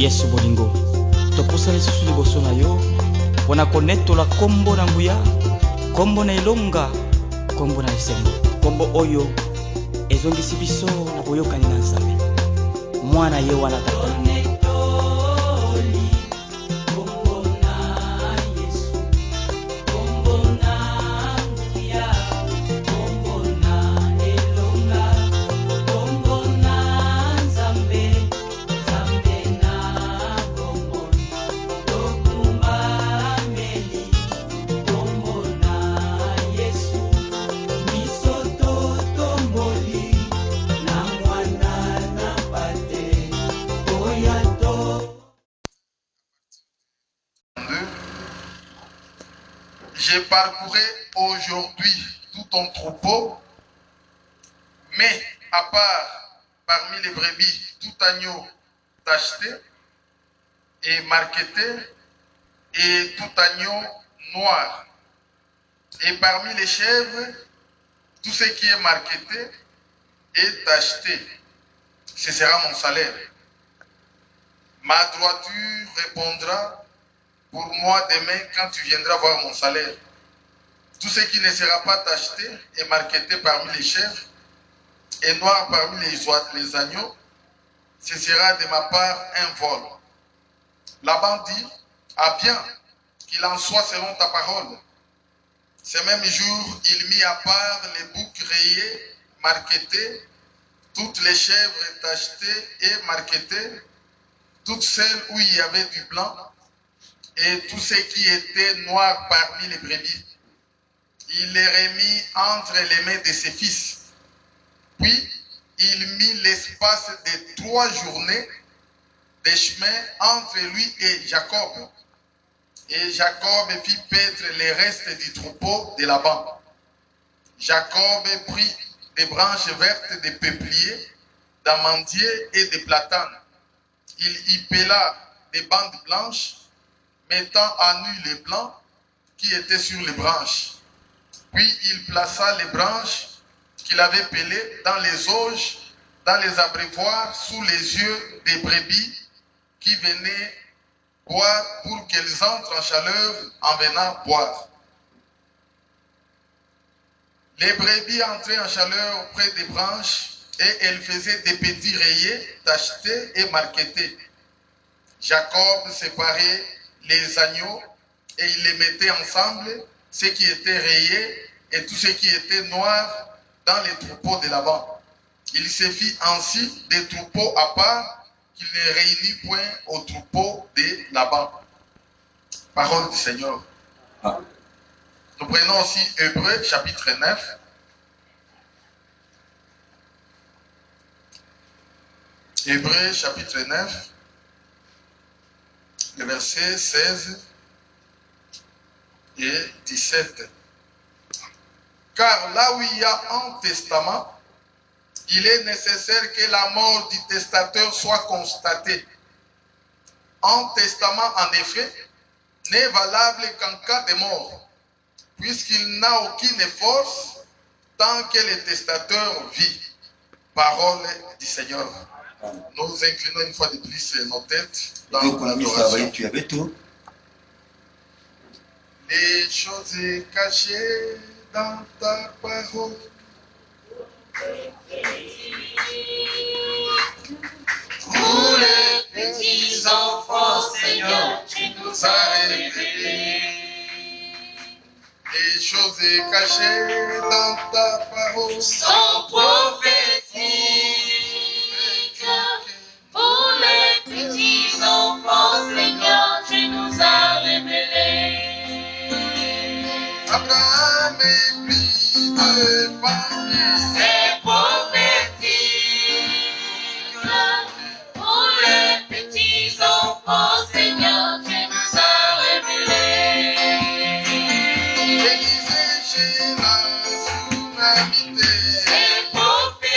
Yesu bolingo topusala lisusu liboso na yo mpona konetola kombo na nguya, kombo na elonga, kombo na esengo, kombo oyo ezongisi biso na boyokani na Nzambe mwana ye wana tata. J'ai parcouru aujourd'hui tout ton troupeau, mais à part parmi les brebis, tout agneau tacheté et marqueté et tout agneau noir. Et parmi les chèvres, tout ce qui est marqueté et tacheté. Ce sera mon salaire. Ma droiture répondra pour moi demain quand tu viendras voir mon salaire. Tout ce qui ne sera pas tacheté et marqueté parmi les chèvres et noir parmi les agneaux, ce sera de ma part un vol. Laban dit, ah bien, qu'il en soit selon ta parole. Ce même jour, il mit à part les boucs rayés, marquetés, toutes les chèvres tachetées et marquetées, toutes celles où il y avait du blanc, et tout ce qui était noir parmi les brebis. Il les remit entre les mains de ses fils. Puis, il mit l'espace de 3 journées de chemin entre lui et Jacob. Et Jacob fit paître les restes du troupeau de Laban. Jacob prit des branches vertes de peupliers, d'amandiers et de platanes. Il y pela des bandes blanches, mettant à nu les blancs qui étaient sur les branches. Puis il plaça les branches qu'il avait pelées dans les auges, dans les abreuvoirs, sous les yeux des brebis qui venaient boire pour qu'elles entrent en chaleur en venant boire. Les brebis entraient en chaleur auprès des branches et elles faisaient des petits rayés, tachetés et marquetés. Jacob séparait les agneaux et il les mettait ensemble, ce qui était rayé et tout ce qui était noir dans les troupeaux de Laban. Il se fit ainsi des troupeaux à part qu'il ne réunit point aux troupeaux de Laban. Parole du Seigneur. Ah. Nous prenons aussi Hébreux chapitre 9. Hébreux chapitre 9, le verset 16 et 17. Car là où il y a un testament, il est nécessaire que la mort du testateur soit constatée. Un testament, en effet, n'est valable qu'en cas de mort, puisqu'il n'a aucune force tant que le testateur vit. Parole du Seigneur. Nous inclinons une fois de plus nos têtes dans l'adoration. Les choses cachées dans ta parole. Pour les petits enfants, Seigneur, tu nous as révélés. Les choses cachées dans ta parole sont prophétiques. Pour les petits enfants, Seigneur, tu nous as révélés. Abraham est pris de famille. C'est prophétique. Pour les petits enfants, Seigneur, tu nous as révélés. Élisée chez la tsunamité. C'est prophétique.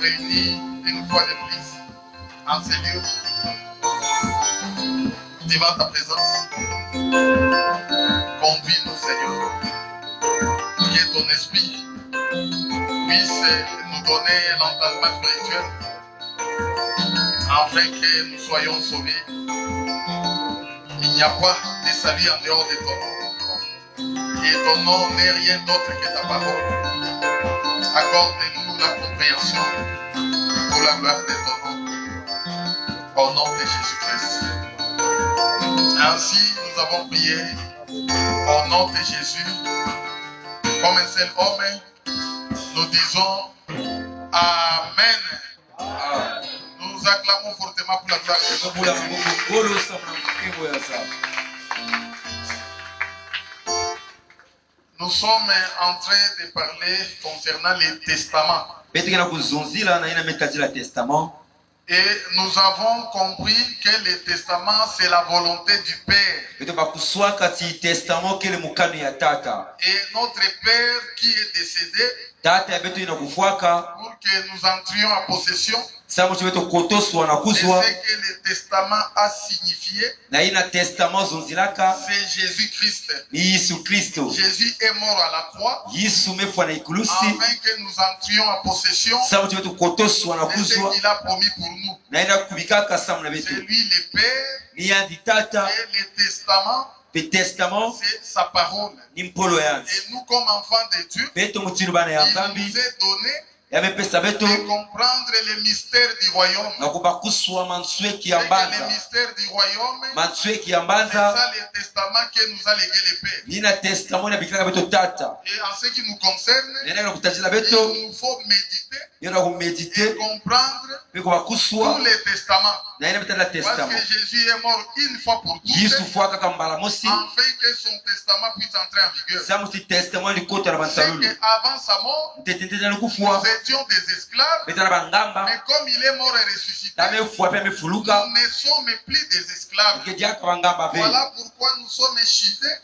Réunis une fois de plus en ces lieux devant ta présence. Conduis-nous, Seigneur, que ton esprit puisse nous donner l'entendement spirituel afin que nous soyons sauvés. Il n'y a pas de salut en dehors de ton nom, et ton nom n'est rien d'autre que ta parole. Accorde-nous la compréhension pour la gloire de ton nom, au nom de Jésus-Christ. Ainsi, nous avons prié au nom de Jésus. Comme un seul homme, nous disons Amen. Nous acclamons fortement pour la gloire de Dieu. Nous sommes en train de parler concernant les testaments. Et nous avons compris que le testament, c'est la volonté du Père. Et notre Père qui est décédé, pour que nous entrions en possession de ce que le testament a signifié, c'est Jésus-Christ. Jésus est mort à la croix afin que nous entrions en possession de ce qu'il a promis pour nous. C'est lui le Père et le testament, c'est sa parole. Et nous, comme enfants de Dieu, il nous est donné de comprendre les mystères du royaume. Et que les mystères du royaume, c'est ça le testament que nous a légué le Père. Et en ce qui nous concerne, il nous faut méditer et comprendre tous les testaments. Parce que Jésus est mort une fois pour toutes, afin que son testament puisse entrer en vigueur. C'est qu'avant sa mort, nous étions des esclaves, mais comme il est mort et ressuscité, nous ne sommes plus des esclaves. Voilà pourquoi nous sommes cités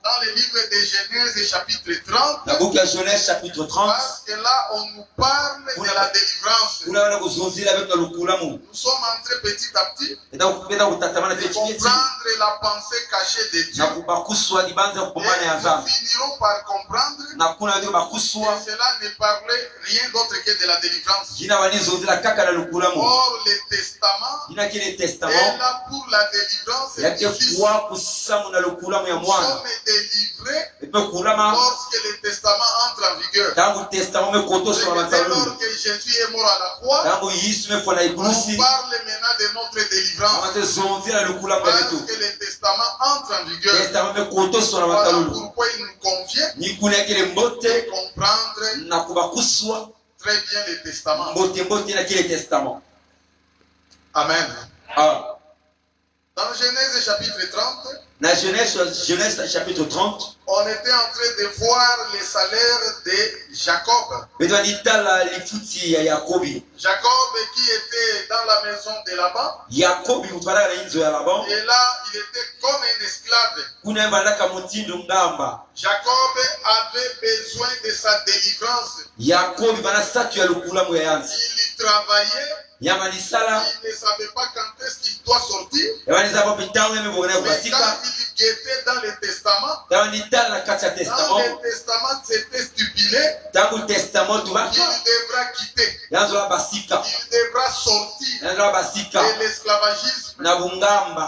dans le livre de Genèse chapitre 30. Parce que là, on nous parle de la délivrance. Nous sommes entrés petit à petit de comprendre la pensée cachée de Dieu. Et nous finirons par comprendre que cela ne parlait rien d'autre que de la délivrance. Or, le testament est là pour la délivrance du Fils. Nous sommes délivrés lorsque le testament entre en vigueur. Dès lors que Jésus est mort à la croix, on parle maintenant de notre délivrance. Parce que le testament entre en vigueur. Voilà pourquoi il nous convient de comprendre très bien le testament. Amen. Dans Genèse chapitre 30, on était en train de voir les salaires de Jacob. Jacob qui était dans la maison de Laban. Et là, il était comme un esclave. Jacob avait besoin de sa délivrance. Il travaillait. Il ne savait pas quand est-ce qu'il doit sortir. Mais quand il guettait dans le testament, c'était stipulé qu'il devra quitter. Il devra sortir de l'esclavagisme.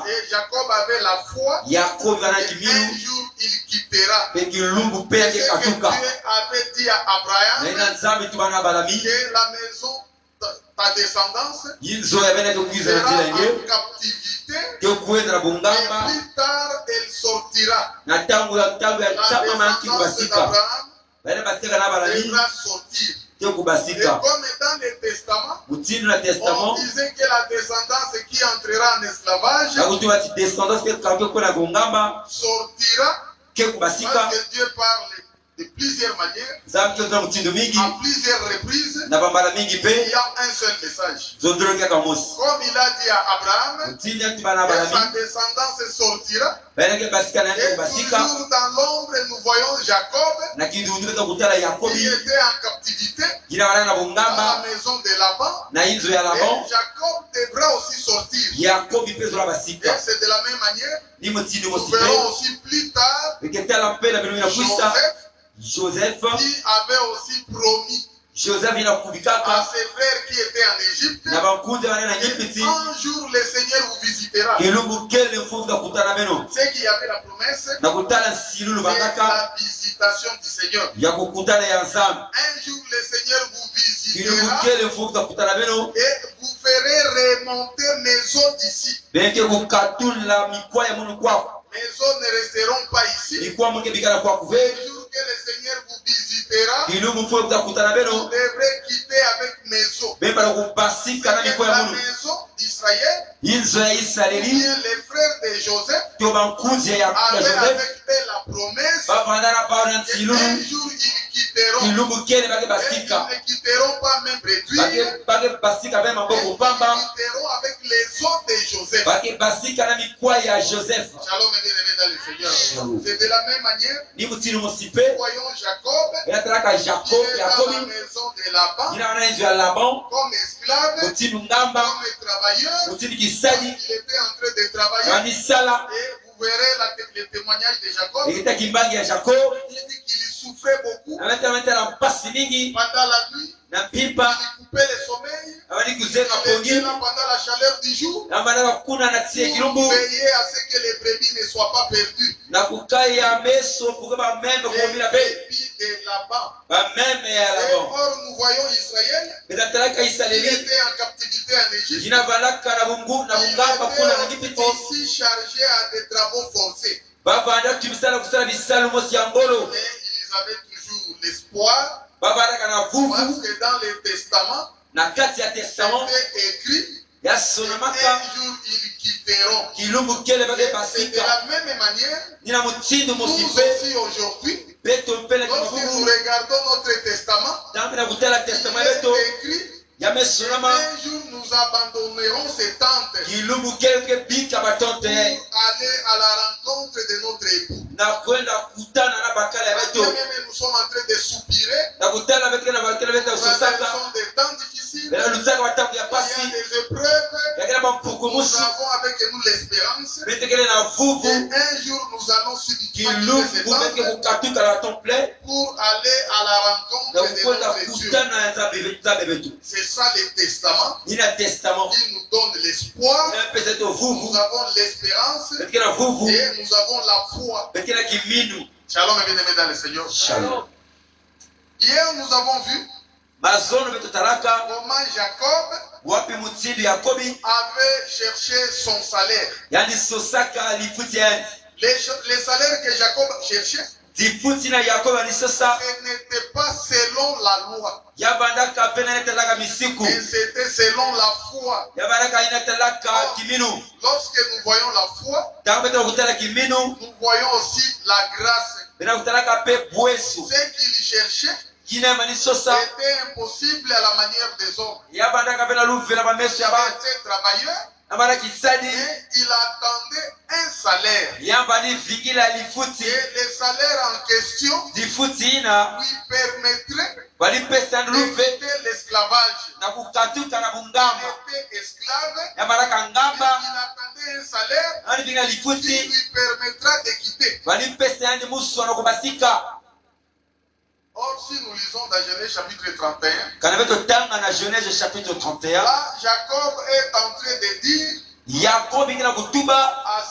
Et Jacob avait la foi. Et un jour, il quittera. Et que Dieu avait dit à Abraham que la maison ta descendance yinzo yabene kukiza sera njira en nge captivité kyokuwendera et bungamba plus tard elle sortira. na tangu ya La tama manki descendance kubasika d'Abraham bale basika n'abalami devra sortir. Et kyokubasika comme dans le Testament, mutindi na on testament disait que la descendance qui entrera en esclavage nakuti bati descendance kekuna bungamba sortira, kekubasika parce que Dieu parle de plusieurs manières, zambi kyokuna mutindo mingi à plusieurs reprises. na bambala mingi Il pe y a un seul message. zondolokeka mosi Comme il a dit à Abraham, mutindi ati bana que sa balami descendance sortira. baleke basika na Et yake kubasika toujours dans l'ombre, nous voyons Jacob na kindundu beka kutala qui yakobi était en captivité jina bana na dans la bungamba maison de Laban. na inzo ya Laban Et Jacob devra aussi sortir. yakobi pe zola Et basika c'est de la même manière, ni mutindi nous mosi verrons pe aussi plus tard eketala mpe na bino ya kwisa Joseph Joseph qui avait aussi promis Joseph ina à kubikaka ses frères qui étaient en Égypte, na bakunzi bana na que nyipiti un jour le Seigneur vous visitera. kilungu kele mfuga kutana beno C'est qu'il y avait la promesse na kutala nsilulu de bangaka la visitation du Seigneur. ya kukutana ya nzambe Un jour le Seigneur vous kilungu visitera kele mfuga kutana beno et vous ferez remonter mes eaux d'ici. benke kukatula mikwa ya munu kwako Mes eaux ne resteront pas ici. mikwa munke bikala kwako ve Le jour que le Seigneur vous visitera, kilungu mfuga kutana vous beno devrez quitter avec mes eaux. bembala kubasika na mikwa ya La munu maison d'Israël, inzo ya ou Israeli bien les frères de Joseph, to bankunzi ya avaient Joseph avec eux la promesse bavandana bao na qu'un nsilulu jour ils quitteront. kilungu kele bake Et basika ils ne quitteront pas même réduire. bake basika be Et maboko ils pamba quitteront avec les eaux de Joseph. bake basika na mikwa ya Joseph Shalom et bien-aimés dans le Seigneur. C'est de la même manière, ni mutini mosipe nous voyons Jacob enatalaka qui Jacob est dans la Yakobi maison de Laban jina wana inzo ya Laban comme esclave, mutini ngamba comme travailleur. mutini Il kisali était en train de travailler. anisala Et vous verrez le témoignage de Jacob. ekita kimbangi ya Jacob Il dit qu'il souffrait beaucoup ametala mpasi mingi pendant la nuit. na pipa Il coupait le sommeil. abandi kuzenga Il était pongi là pendant la chaleur du jour amana kuna na tia pour kilumbu veiller à ce que les brebis ne soient pas perdues. na kukaya meso pour bameme kumila Les be brebis de Laban. bameme ya Et Laban or, nous voyons Israël. enatalaka Il Israeli était en captivité en Égypte. jina balaka na bungu na Il bungamba kuna na était Gipiti aussi chargé à des travaux forcés. bavanda tubisala kusala bisalu mosi ya ngolo Mais ils avaient toujours l'espoir. bavandaka na Parce vuvu que dans le Testament, na kati ya testament c'était écrit yasomamaka un jour ils quitteront. kilumbu kele bake C'est de basika la même manière, nina mutindo nous mosi pe aussi aujourd'hui, beto mpele lorsque nous kimavuvu regardons notre testament, tambe na kutala il testament est beto écrit yamesonama un jour nous abandonnerons ces tentes kilumbu kele ke bika batonte pour aller à la rencontre de notre époux. na kwenda kutana na bakala ya Quand beto même nous sommes en train de soupirer, na kutana beke na bakala beto nous sosaka traversons des temps difficiles, bela lusaka batabu ya il y pasi a des épreuves, yakela nous bampukumusu avons avec nous l'espérance betekele na et vuvu un jour nous allons subir kilumbu ces beke tentes kukatuka na temple pour aller à la na rencontre de kukwenda notre Dieu. kutana na nzambe betu C'est ça le testament nina testament qui nous donne l'espoir. na pesa to vuvu Nous avons l'espérance betekele na vuvu et nous avons la foi. betekele na kiminu Shalom et bien-aimés dans le Seigneur. shalom Hier, nous avons vu mazono beto talaka comment Jacob wapi mutindi Yakobi avait cherché son salaire. yani sosaka lifuti yani Les salaires que Jacob cherchait, lifuti na Yakobi ani sosa ce n'était pas selon la loi, yabandaka pe na netalaka misiku mais c'était selon la foi. yabandaka inatalaka kiminu Lorsque nous voyons la foi, tango beto kutala kiminu nous voyons aussi la grâce. bena kutalaka pe bwesu Ce qu'il cherchait kina mani sosa était impossible à la manière des hommes. yabandaka pe na luvela bameso Il ya ba était travailleur, nabana kisadi mais il attendait un salaire. yambani vingila lifuti Et le salaire en question lifuti ina lui permettrait balipesa luve d'éviter l'esclavage. na kukatuka na Il bungamba était esclave, yabanaka mais ngamba il attendait un salaire ani vinga qui lifuti lui permettra de quitter. balipesa yani musu wanakubasika Or, si nous lisons dans Genèse chapitre 31, kana beto tanga na Genèse chapitre 31 là, Jacob est en train de dire Yakobi ngina kutuba à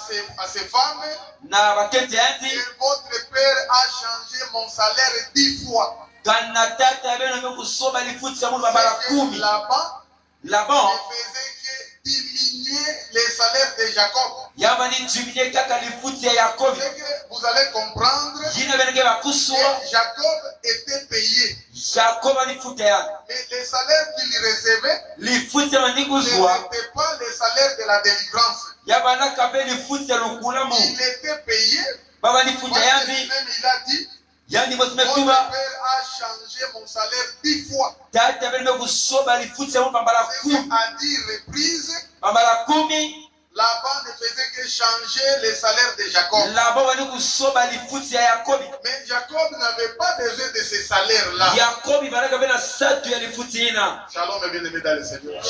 ses femmes, na bakete que yandi votre père a changé mon salaire 10 fois. kana tata beno nyo kusoma lifuti ya mundu babala C'est que 10 Laban Laban ne faisait que diminuer les salaires de Jacob. yabani diminuer kaka lifuti ya Yakobi. C'est que vous allez comprendre Jina benenge bakuswa que Jacob était payé. Jacob alifuta ya. Mais les salaires qu'il recevait Lifuti mani ne kuzwa n'étaient pas les salaires de la délivrance. yabana kabe lifuti ya lukulamu. Il était payé. Baba Parce lifuta que yanzi lui-même, il a dit, yani mon mosmetuba père a changé mon salaire 10 fois. tata benenge kusoba lifuti ya mbambala C'est 10. à 10 reprises. Mbambala 10 Laban ne faisait que changer les salaires de Jacob. Laban bani kusoba lifuti ya Yakobi. Mais Jacob n'avait pas besoin de ces salaires-là. Yakobi banaka bena satu ya lifuti ina. Shalom et bien-aimé dans le Seigneur.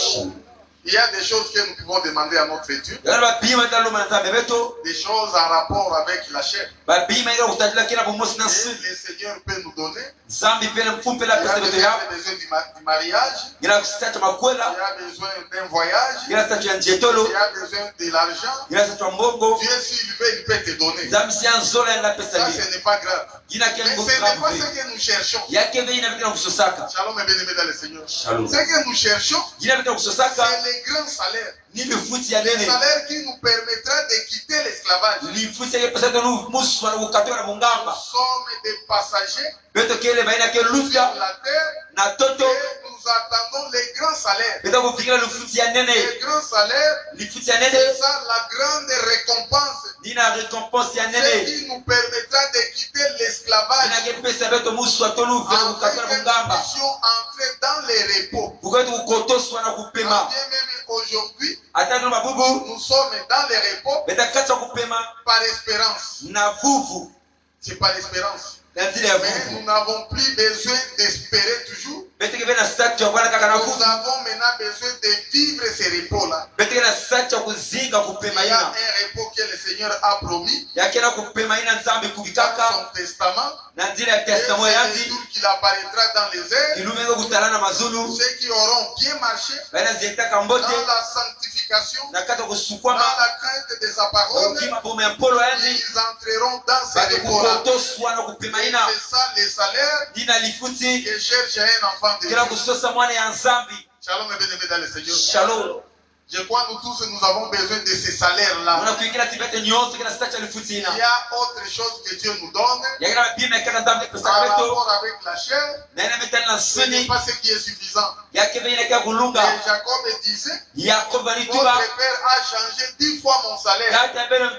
Il y a des choses que nous pouvons demander à notre étude. Yana bapima taluma nta bebeto. Des choses en rapport avec la chair. Bapima ila kutajila kila bumosi na Et si. le Seigneur peut nous donner. Zambi pele mfumpe Il y la a pesa beto ya. besoin du mariage. Ila kusitatu Il makwela. y a besoin d'un voyage. Ila sitatu ya njetolo. Il y a besoin de l'argent. Ila sitatu ya mbongo. Dieu, s'il veut, il peut te donner. Zambi si anzola ya la pesa Ça, li. ce n'est pas grave. Jina Mais kele ce mbo n'est pas grabe. ce que nous cherchons. Yake be ina vikina kusosaka. Shalom et bien-aimé dans le Seigneur. Shalom. Ce que nous cherchons, Jina vikina kusosaka. c'est les grands salaires. Ni lifuti ya Les nene. salaires qui nous permettra de quitter l'esclavage. Lifuti ya pesa tonu musu wana kukatoka na Nous mungamba. sommes des passagers Beto kele baina ke sur luta la terre na toto. et nous attendons les grands salaires. Beto kufikira lifuti ya nene. Les grands salaires, Lifuti ya c'est nene. ça la grande récompense. Dina récompense ya Ce nene. qui nous permettra de quitter Dina l'esclavage ke pesa beto musu atonu vena afin kukatoka na que nous mungamba. puissions entrer dans les repos. Bukwetu kukotoswa na kupema. Bien même aujourd'hui, Ata no mabubu. nous sommes dans les repos Beta kacha kupema par espérance. na vuvu. C'est par espérance. Na zile ya Mais vuvu. nous n'avons plus besoin d'espérer toujours. Beta ke bena sati ya bwana kaka na Nous vuvu. avons maintenant besoin de vivre ces repos-là. Beta ke na sati ya kuzinga Il kupema y a ina. un repos que le Seigneur a promis Yake na kupema ina nzambi dans kubikaka. son testament. Na nzile ya Et testament c'est le yanzi. jour qu'il apparaîtra dans les airs. Ilumengo kutala na mazulu. Ceux qui auront bien marché Baina zietaka mbote. dans la sanctification, Na kata dans kusukwama. la crainte de sa parole, Okima pome ya polo yanzi. ils entreront dans ces Bado repos-là. kukotoswa na kupema Et ina. c'est ça les salaires Dina lifuti. que cherche un enfant de Kila Dieu. kusosa mwana ya nzambi. Shalom et bien-aimé dans le Seigneur. Shalom. Je crois nous tous nous avons besoin de ces salaires-là. Mwana kuikila tibete nyonso kila sitacha lifuti Il ina. y a autre chose que Dieu nous donne Yakina mapima yakina nzambi en pesa beto. rapport avec la chair. Na ina metali na Ce n'est suni. pas ce qui est suffisant. Yake be ina kia kulunga. Et Jacob disait, Yakobo alituba. votre père a changé 10 fois mon salaire.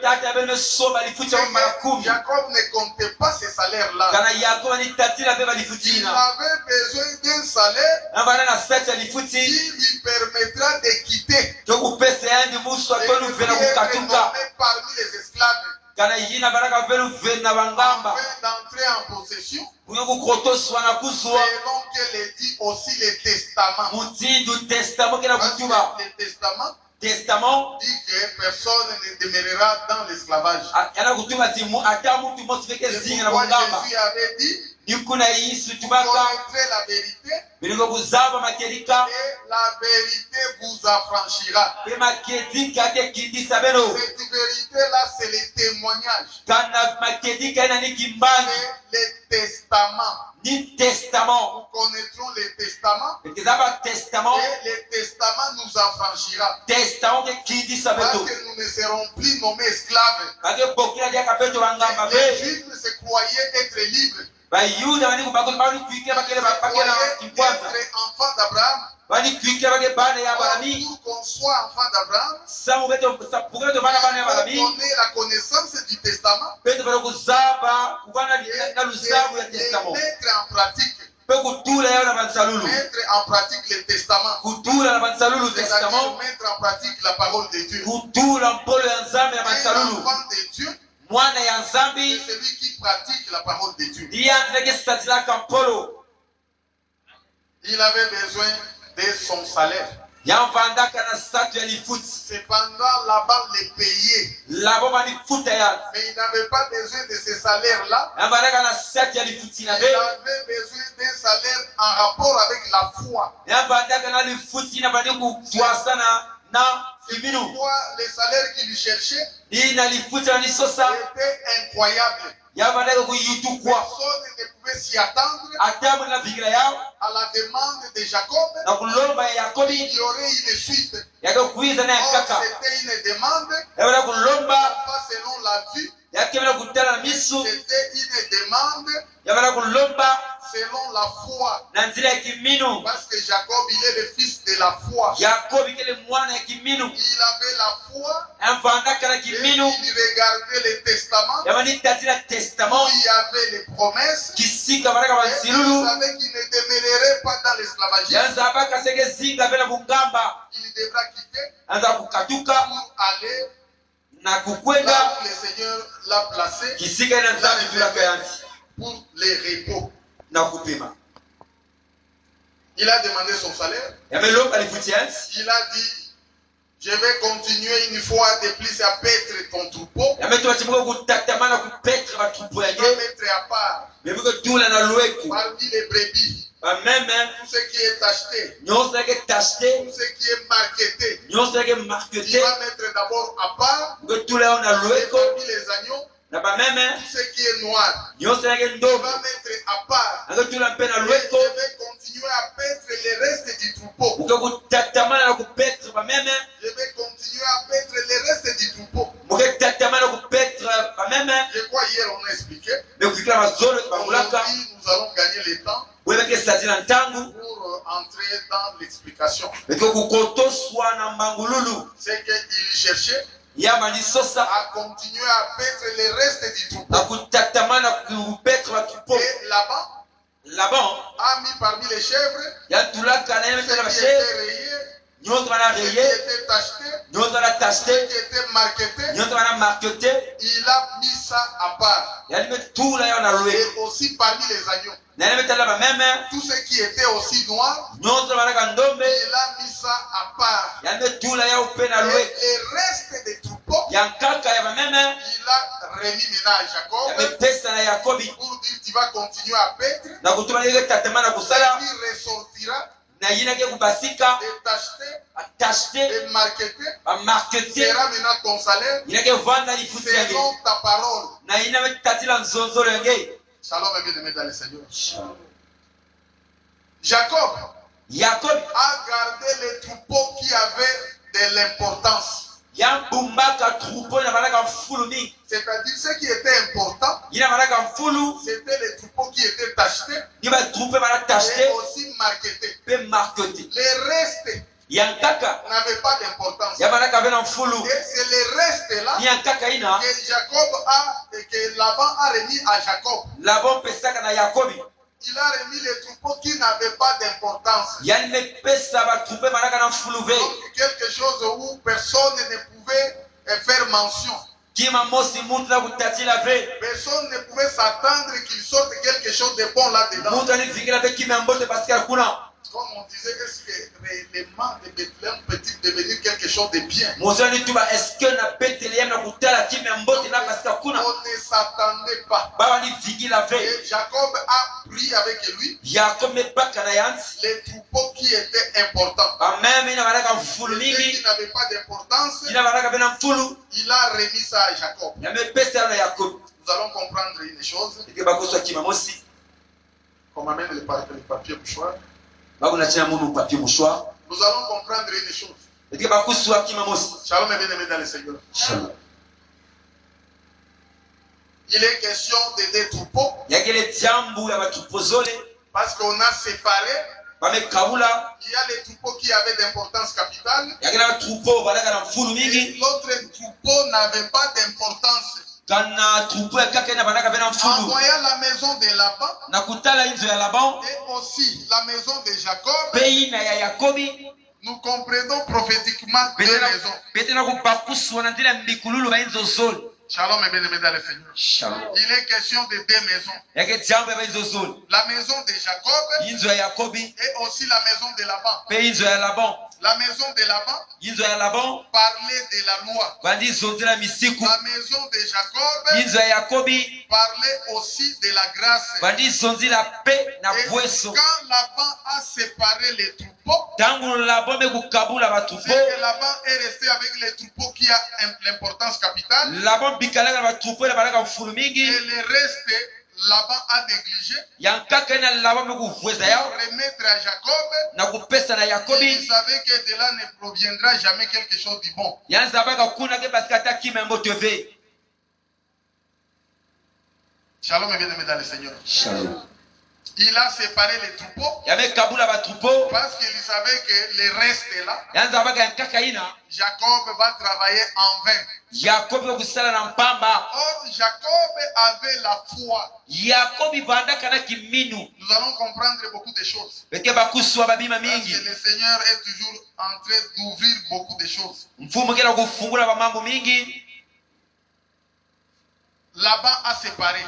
Tata beno soba lifuti ya mara kumi. Jacob ne comptait pas ces salaires-là. Kana Yakobo ni tatila beba lifuti Il ina. avait besoin d'un salaire Na bana na sata qui lifuti. lui permettra de quitter Toku pesa yani musu et atonu de vena être kukatuka. nommé parmi les esclaves Kana yina baraka venu vena bangamba. afin d'entrer en possession Kuyo kukotoswa na kuzwa. selon que le dit aussi le testament. Mutindu testament kila Parce kutuba. que le testament Testament. dit que personne ne demeurera dans l'esclavage. Yana kutuba timu ata mtu mosi feke C'est zinga na pourquoi mungamba. Jésus avait dit, Nikuna Yesu vous tubaka. connaîtrez la vérité Bilingo kuzaba makerika. et la vérité vous affranchira. Pema kedika ke kidisa beno. Cette vérité-là, c'est le témoignage. Kana makedika ina ni kimbani. C'est le testament. Ni testament. Nous connaîtrons le testament Kizaba testament. et le testament nous affranchira. Testament ke kidisa Parce beto. que nous ne serons plus nommés esclaves. Kage bokila dia kapeto bangamba Les be. Juifs se croyaient être libres. Bayuda bani kubako bani kuikira bakele bakela kikwaza. Être enfants d'Abraham. Bani kuikira bake bana ya Or, barami. pour qu'on soit enfant d'Abraham, Samu beto sapugana to bana bana ya il faut barami. donner la connaissance du testament Beto bana kuzaba kubana et na lusabu ya de testament. mettre en pratique. Pe kutula ya na bansalulu. Mettre en pratique le testament. Kutula na bansalulu C'est-à-dire testament. mettre en pratique la parole de Dieu. Kutula mpolo ya nzambe ya Un bansalulu. enfant de Dieu, Mwana ya c'est nzambi celui qui pratique la parole de Dieu. ndiye anzileke satila kampolo. Il avait besoin de son salaire. Yamvandaka na satu ya lifuti. Cependant, Laban les payait. Labo bani futa ya. Mais il n'avait pas besoin de ces salaires-là. Yamvandaka na satu ya lifuti na Il be. avait besoin d'un salaire en rapport avec la foi. Yamvandaka na lifuti na bani kufuasana na C'est kiminu. pourquoi les salaires qu'il cherchait Ni na lifuti na nisosa. étaient incroyables. Yamvandaka kuyitukwa. Personne ne pouvait s'y attendre ata muna vigila yao à la demande de Jacob. na kulomba ya Yakobi Il y aurait une suite. yake kuiza na Or, kaka c'était une demande, yabala kulomba pas selon la vue, yake bila kutana misu c'était une demande yabala kulomba selon la foi. na nzira ya kiminu. Parce que Jacob, il est le fils de la foi. Yakobi kele mwana ya kiminu Il avait la foi amfandaka na et kiminu il regardait les testaments yabani tazira où testament il y avait les promesses. kisika baraka Et il bansilulu savait qu'il ne demeurerait pas dans l'esclavagisme. yanza abaka sege zinga bela bungamba Il devra quitter anza kukatuka pour aller na là kukwenda où le Seigneur l'a placé kisika ina nzambi tulaka yanti pour les repos. na kupima Il a demandé son salaire. yamelomba lifuti yanti Il a dit, je vais continuer une fois de plus à paître ton troupeau. yametula chimuka kutatamana kupetra batupu Je yage vais mettre à part mebuka tula na lweku parmi les brebis bameme tout ce qui est acheté, nyonso yake tashite tout ce qui est marketé. nyonso yake Il markete va mettre d'abord à part buka tula yao na et lweko parmi les agneaux, na bameme tout ce qui est noir. nyonso yake Il ndogo va mettre à part. ake tula mpe na Et lweko je vais continuer à paître le reste du troupeau. buka kutatamana na kupetra bameme Je vais continuer à paître le reste du troupeau. buka tatamana kupetra bameme Je crois hier on a expliqué. bekufikira mazolo bangulaka Aujourd'hui, nous allons gagner le temps webeke sazina ntangu pour entrer dans l'explication. beke kukotoswa na mbangululu C'est qu'il cherchait yama lisosa à continuer à paître le reste du na troupeau. kutatamana kupetra batupo Et là-bas, laban a mis parmi les chèvres yantulaka na ce yemetela qui bashe était rayé, nyonso bana ce qui reye était acheté, nyonso bana ce tashite qui était marketé. nyonso bana markete Il a mis ça à part. yalimetula yao na Et lweko aussi parmi les agneaux. na yalimetala bameme Tout ce qui était aussi noir, nyonso banaka ndombe il a mis ça à part. yalimetula yao mpe na Et lweko le reste des troupeaux, yankaka ya bameme il a remis maintenant à Jacob yamepesa na yakobi pour dire tu vas continuer à paître. na kutuma yeke tatamana Et kusala il ressortira na yinake kubasika et t'acheter atashite et marketer bamarkete sera maintenant ton salaire yinake vanda lifuti yange selon ta parole. na yinametatila nzonzolo yange. Shalom et bien-aimé dans le Seigneur. Jacob Yakobi a gardé les troupeaux qui avaient de l'importance. yambumbaka troupeau na banaka mfulu mingi C'est-à-dire ce qui était important, yina banaka mfulu c'était les troupeaux qui étaient achetés ni batroupe bana et tashite aussi marketés. mpe markete Les restes yankaka n'avaient pas d'importance. ya banaka bena mfulu Et c'est les restes là ni yankaka ina que Jacob a et que Laban a remis à Jacob. labo mpesaka na Yakobi Il a remis les troupeaux qui n'avaient pas d'importance. yani mepesa batroupe banaka na mfulu ve Donc quelque chose où personne ne pouvait faire mention. kima mosi mutu na kutatila ve Personne ne pouvait s'attendre qu'il sorte quelque chose de bon là-dedans. mutu anifikira ve kima mbote parce que hakuna Comme on disait, est-ce que l'élément de Bethléem peut-il devenir quelque chose de bien? mozani tuba eske na Bethlehem na kutala kima mbote na parce que hakuna On ne s'attendait pas. baba nifikira ve Et Jacob a pris avec lui Yakobi mepaka na yansi les troupeaux qui étaient importants. bameme ina banaka mfulu Et ceux mingi qui n'avaient pas d'importance, ina banaka bena mfulu il a remis ça à Jacob. yamepesa na Yakobi Nous allons comprendre une chose. eke bakoswa kima mosi Comme amène le papier mouchoir. bakunatina munu papier mouchoir Nous allons comprendre une chose. eke bakuswa kima mosi Shalom et bien-aimé dans le Seigneur. Il est question de deux troupeaux yakele jambu ya batupozole parce qu'on a séparé. bamekabula Il y a les troupeaux qui avaient d'importance capitale yakela batrupo balaka na mfulu et mingi l'autre troupeau n'avait pas d'importance. kana trupo ya kaka ina banaka bena En mfulu voyant la maison de Laban na kutala inzo ya Laban et aussi la maison de Jacob, pe ina ya Yakobi nous comprenons prophétiquement deux maisons. pete na kubakuswa na ndila mikululu ba inzo zole Shalom et bien-aimé dans le Seigneur. shalom Il est question de deux maisons. yake jambu ya ba inzo zole La maison de Jacob inzo ya Yakobi et aussi la maison de Laban. pe inzo ya Laban La maison de Laban inzo ya Laban parlait de la loi. bandi zonzela misiku La maison de Jacob inzo ya Yakobi parlait aussi de la grâce. bandi zonzela pe na Et bweso quand Laban a séparé les troupeaux, tangu Laban mekukabula c'est batupo que Laban est resté avec les troupeaux qui a l'importance capitale. Laban bikalaka na batupo na banaka mfulu Et mingi le reste, Laban a négligé yankaka ina Laban mekuvweza yao pour remettre à Jacob. na kupesa na Il Yakobi savait que de là ne proviendra jamais quelque chose de bon. yanza baka kuna ke parce que ataki membo teve. Shalom et bien-aimé dans le Seigneur. Shalom. Il a séparé les troupeaux Yame kabula ba troupeau parce qu'il savait que le reste est là. yanza baka yankaka ina Jacob va travailler en vain. Yakobi kusala na mpamba. Or, Jacob avait la foi. Yakobi bandaka na kiminu Nous allons comprendre beaucoup de choses. peke bakuswa babima Parce mingi que le Seigneur est toujours en train d'ouvrir beaucoup de choses. mfumo kila kufungula ba mambo mingi. Laban a séparé.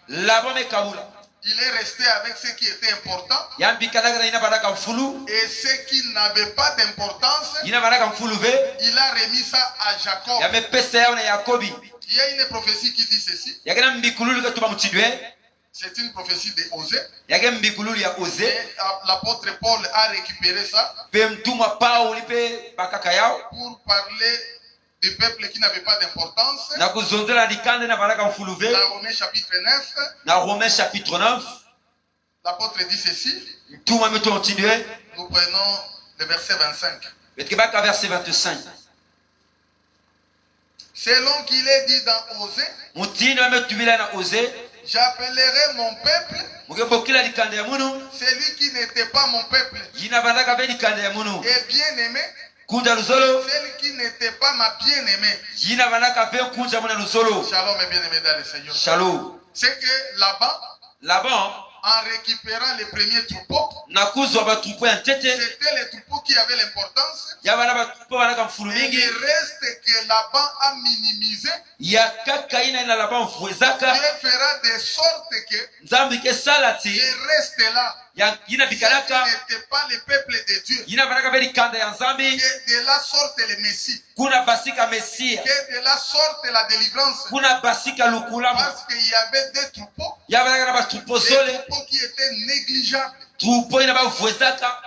Laban mekabula Il est resté avec ce qui était important yambikanaga na ina bandaka mfulu et ce qui n'avait pas d'importance, ina bandaka mfulu ve il a remis ça à Jacob. yamepesa yao na Yakobi Il y a une prophétie qui dit ceci. yakena mbikululu katuba mutidwe C'est une prophétie de Osée. yake mbikululu ya Oze Et l'apôtre Paul a récupéré ça pe mtumwa Paulo pe bakaka yao pour parler du peuple qui n'avait pas d'importance. na kuzonzela likande na bandaka mfulu ve Dans Romains chapitre 9, na Romains chapitre 9 l'apôtre dit ceci. mtumwa meto mutidwe Nous prenons le verset 25. betke baka verset 25 Selon qu'il est dit dans Osée, mutini wametubila na Oze j'appellerai mon peuple mukebokila likande ya munu celui qui n'était pas mon peuple yina bandaka ve likande ya munu et bien-aimé, kunja luzolo celle qui n'était pas ma bien-aimée. yina bandaka ve kunja muna luzolo. Shalom et bien-aimé dans le Seigneur. Shalom. C'est que là-bas, Laban en récupérant les premiers troupeaux, na kuzwa batrupo ya ntete c'était les troupeaux qui avaient l'importance. ya bana batrupo banaka mfulu Et mingi le reste que Laban a minimisé, ya kaka ina ina Laban mfuezaka Dieu fera de sorte que nzambi ke salati le reste là, ya yina ce qui bikalaka n'était pas le peuple de Dieu, yina banaka ve likanda ya nzambi que de là sorte le Messie, kuna basika mesia que de là sorte la délivrance. kuna basika lukulamu Parce qu'il y avait des troupeaux, ya banaka na batrupo des zole troupeaux qui étaient négligeables. trupo ina bafuezaka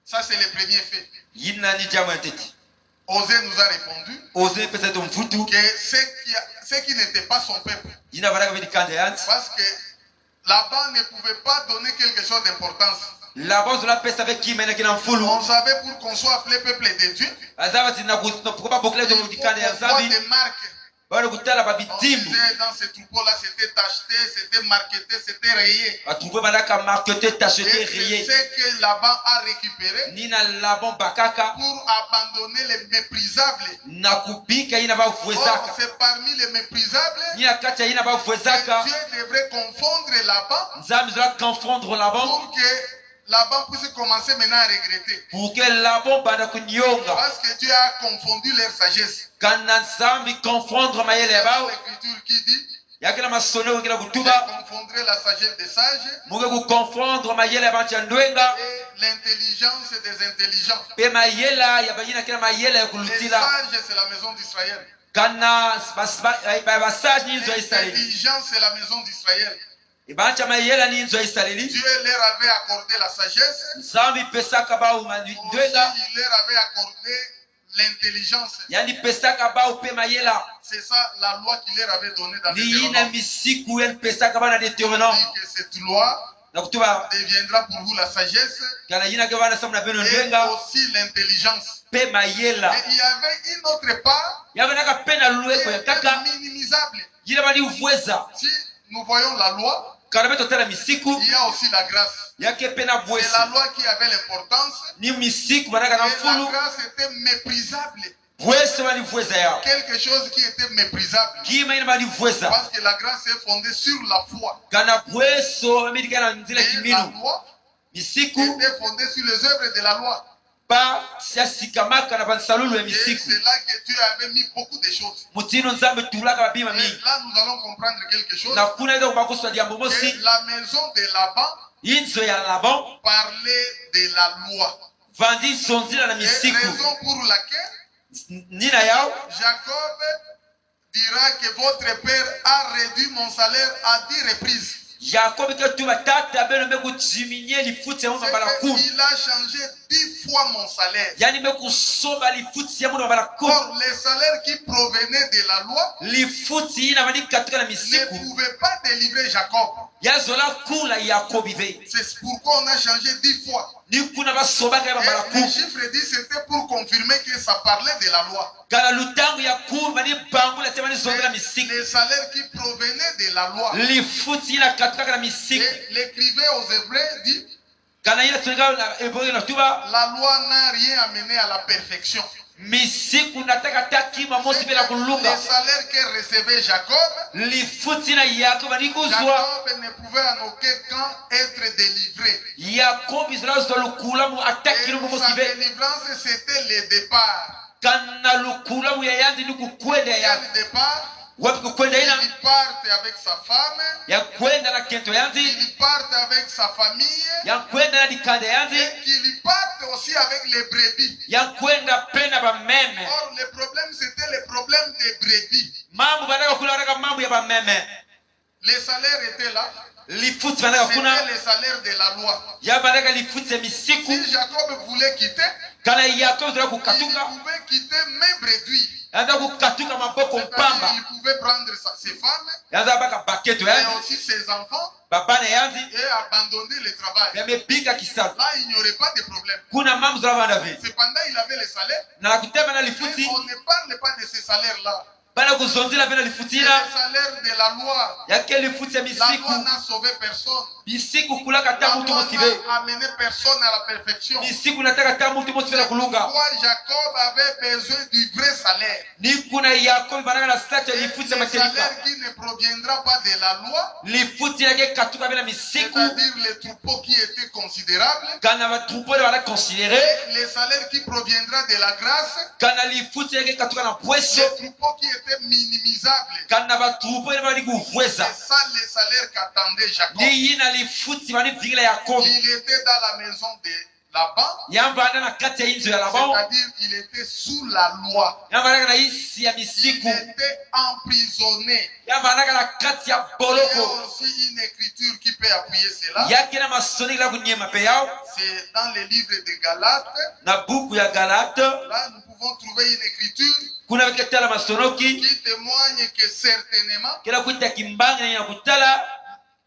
Ça, c'est le premier fait. yina ni jamu ya ntete Osée nous a répondu Oze pesa to mfutu que ceux qui n'étaient pas son peuple, yina banaka ve likanda ya nti parce que Laban ne pouvait pas donner quelque chose d'importance. Laban zola pesa ve kima ina kina mfulu On savait pour qu'on soit appelé peuple de Dieu, azaba tina kukopa bokile il to faut likanda ya qu'on voit nzambi des marques. bana kutala On babitimbu disait dans ces troupeaux-là, c'était tacheté, c'était marketé, c'était rayé. batrupo banaka markete Et tachete c'est riye ce que Laban a récupéré nina Laban bakaka pour abandonner les méprisables. na kubika ina Or, bafuezaka c'est parmi les méprisables nina kati ya ina que bafuezaka Dieu devrait confondre Laban nzambi zola confondre Laban pour que Laban puisse commencer maintenant à regretter. pour que Laban bana kunyonga Parce que Dieu a confondu leur sagesse. kana nzambi confondre mayele Il y ya a bao l'écriture qui dit, yakela masoneo kila je kutuba confondrai la sagesse des sages muke kuconfondre mayele ya bantu ya ndwenga et l'intelligence des intelligents. pe mayela ya bayina kila mayela ya Les kulutila sages, c'est la maison d'Israël. kana basaji ni inzo ya Israeli L'intelligence, c'est la maison d'Israël. ibancha mayela ni inzo ya Israeli Dieu leur avait accordé la sagesse. nzambi pesaka bao Aussi, ndwenga il leur avait accordé l'intelligence. yani pesaka bao pe mayela C'est ça la loi qu'il leur avait donnée dans ni ina Deutéronome. misiku yani pesaka bana Il Deutéronome dit que cette loi na kutuba deviendra pour vous la sagesse kana yina ke bana samuna beno et ndwenga aussi l'intelligence. pe mayela Mais il y avait une autre part yabenaka pe na qui lueko ya était kaka minimisable. yina bali uvueza Si nous voyons la loi, kana beto tala misiku il y a aussi la grâce. yake pe na C'est la vuesi loi qui avait l'importance. ni misiku banaka Et na la mfulu grâce était méprisable. vuesi bali vueza yao Quelque chose qui était méprisable. kima ina bali vueza Parce que la grâce est fondée sur la foi. kana bweso amidika na nzila Et la kiminu loi misiku était fondée sur les œuvres de la loi. pa siasikamaka na bansalulu ya Et misiku c'est là que Dieu avait mis beaucoup de choses. mutino nzambe tulaka babima Et mingi là, nous allons comprendre quelque chose. na kuna eza kubakuswa diambo mosi Que la maison de Laban inzo ya Laban parlait de la loi. vandi sonzila na Et misiku raison pour laquelle nina yao Jacob dira que votre père a réduit mon salaire à 10 reprises. yakobi ke tuba tata beno mbe kujiminye lifuti ya C'est mama bala kumi qu'il a changé 10 fois mon salaire. yani mekusoba lifuti ya muno balakobi Or, les salaires qui provenaient de la loi lifuti ina mani katika na ne misiku pouvaient pas délivrer Jacob. yazola kula yakobi ve C'est pourquoi on a changé 10 fois. ni kuna basobaka Et les balakobi chiffres disent que c'était pour confirmer que ça parlait de la loi. kana lutangu ya kuba ni bangula tema ni zombela misiku Les salaires qui provenaient de la loi. lifuti ina katika na misiku Et l'écrivain aux Hébreux dit, kana ina tunga na ebonge na tuba la loi n'a rien amené à la perfection. misiku nataka takima mosi bila Les kulunga salaires que recevait Jacob, lifuti na yakobi ni kuzwa Jacob ne pouvait en aucun cas être délivré. yakobi zolazo lukulamu Et atakilo mosi sa be délivrance, c'était le départ. kana lukulamu ya yanzi ni kukwenda Et ya le départ, wapi kukwenda ina il parte avec sa femme, ya kwenda na kento yanzi il parte avec sa famille, ya kwenda na dikanda yanzi et qu'il parte aussi avec les brebis. ya kwenda pena bameme Or, le problème, c'était le problème des brebis. mambo banaka kula wanaka mambo ya bameme Les salaires étaient là. lifuti banaka kuna C'était les salaires de la loi. ya banaka lifuti ya misiku Si Jacob voulait quitter, kana yakobi zola il kukatuka pouvait quitter même réduit. yanza kukatuka maboko C'est-à-dire, mpamba il pouvait prendre ses femmes, yanza baka baketo mais yanzi aussi ses enfants, babana yanzi et abandonner le travail. yamepika kisasa Là, il n'y aurait pas de problème. kuna mambo zola banda ve Cependant, il avait les salaires, na nakutema na mais lifuti on ne parle pas de ces salaires-là. bana kuzonzela pena C'est lifuti les ila salaires de la loi. yake lifuti ya La misiku loi n'a sauvé personne. misiku kulaka La ta mutu loi mosibe n'a amené personne à la perfection. misiku nataka ta mutu mosibela kulunga Pourquoi Jacob avait besoin du vrai salaire. ni kuna yakobi banaka na sati ya Et lifuti ya le mataifa salaire qui ne proviendra pas de la loi, lifuti yake katuka pena misiku c'est-à-dire les troupeaux qui étaient considérables, kana batrupo bana considéré et les salaires qui proviendra de la grâce, kana lifuti yake katuka na pweso les troupeaux qui étaient minimisables. kana batrupo ile bani C'est kuvweza ça le salaire qu'attendait Jacob. ni yina lifuti bani vingila yakobi Il était dans la maison de Laban, yambanda na kati ya inzo ya labao c'est-à-dire il était sous la loi. yambanda na isi ya Il misiku était emprisonné. yambanda na kati ya Il y a boloko aussi une écriture qui peut appuyer cela. yake na masoni kila kunyema pe yao C'est dans le livre de Galates. na buku ya galate Là, nous pouvons trouver une écriture kuna vikatala masonoki qui témoigne que certainement, kila kuita kimbanga na kutala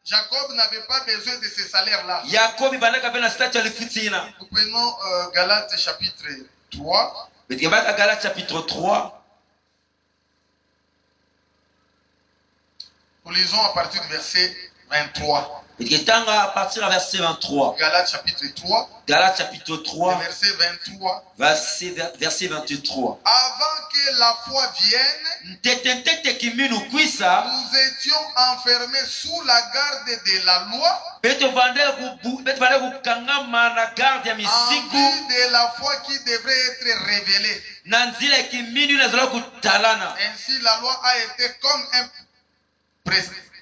Jacob n'avait pas besoin de ces salaires-là. yakobi banaka pena statu ya lifuti ina Nous prenons Galates chapitre 3. betikabaka galate chapitre 3 Nous lisons à partir du verset 23. betiketanga a partir ya verset 23 Galates chapitre 3, galate chapitre le 3 verset 23. verset 23 Avant que la foi vienne, ntetentete kiminu kwisa nous étions enfermés sous la garde de la loi, beto bande kukangama na garde ya en misiku vue de la foi qui devrait être révélée. na nzila ya kiminu inazola kutalana Ainsi, la loi a été comme un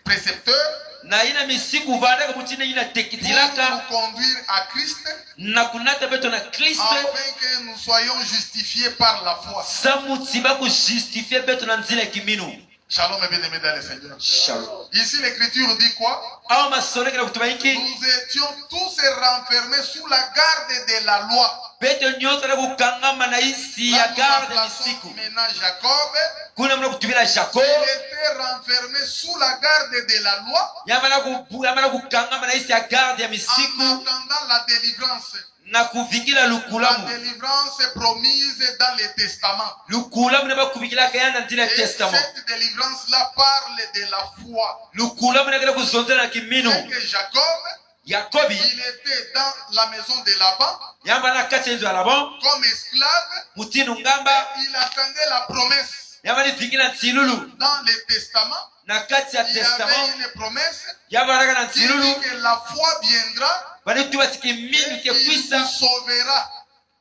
précepteur na ina misiku vandaka mutina ina pour tekizilaka nous conduire à Christ, na kunata beto na kristo afin que nous soyons justifiés par la foi. sa mutiba kujustifie beto na nzila ya kiminu Shalom et bien-aimés dans le Seigneur. Shalom. Ici, l'Écriture dit quoi? Au masoneke na kutuba hiki Nous étions tous renfermés sous la garde de la loi. beto nyonso na kukangama na isi Là, ya nous garde remplaçons misiku maintenant Jacob. kuna mna kutubila Jacob Il était renfermé sous la garde de la loi yamana kukangama na isi ya garde ya en misiku attendant la délivrance. na kuvikila La lukulamu délivrance promise dans les testaments. lukulamu na bakuvikilaka yana nzila ya Et testament cette délivrance-là parle de la foi. lukulamu nakela kuzonzela na kiminu C'est que Jacob, yakobi il était dans la maison de Laban yamba na kati ya inzo ya labon comme esclave. mutinu ngamba Il attendait la promesse. yamba ni vikila nsilulu Dans les testaments, na kati ya il y testament avait une promesse yamba naka na qui dit nsilulu que la foi viendra bali tuba tiki et minu ke il kwisa vous sauvera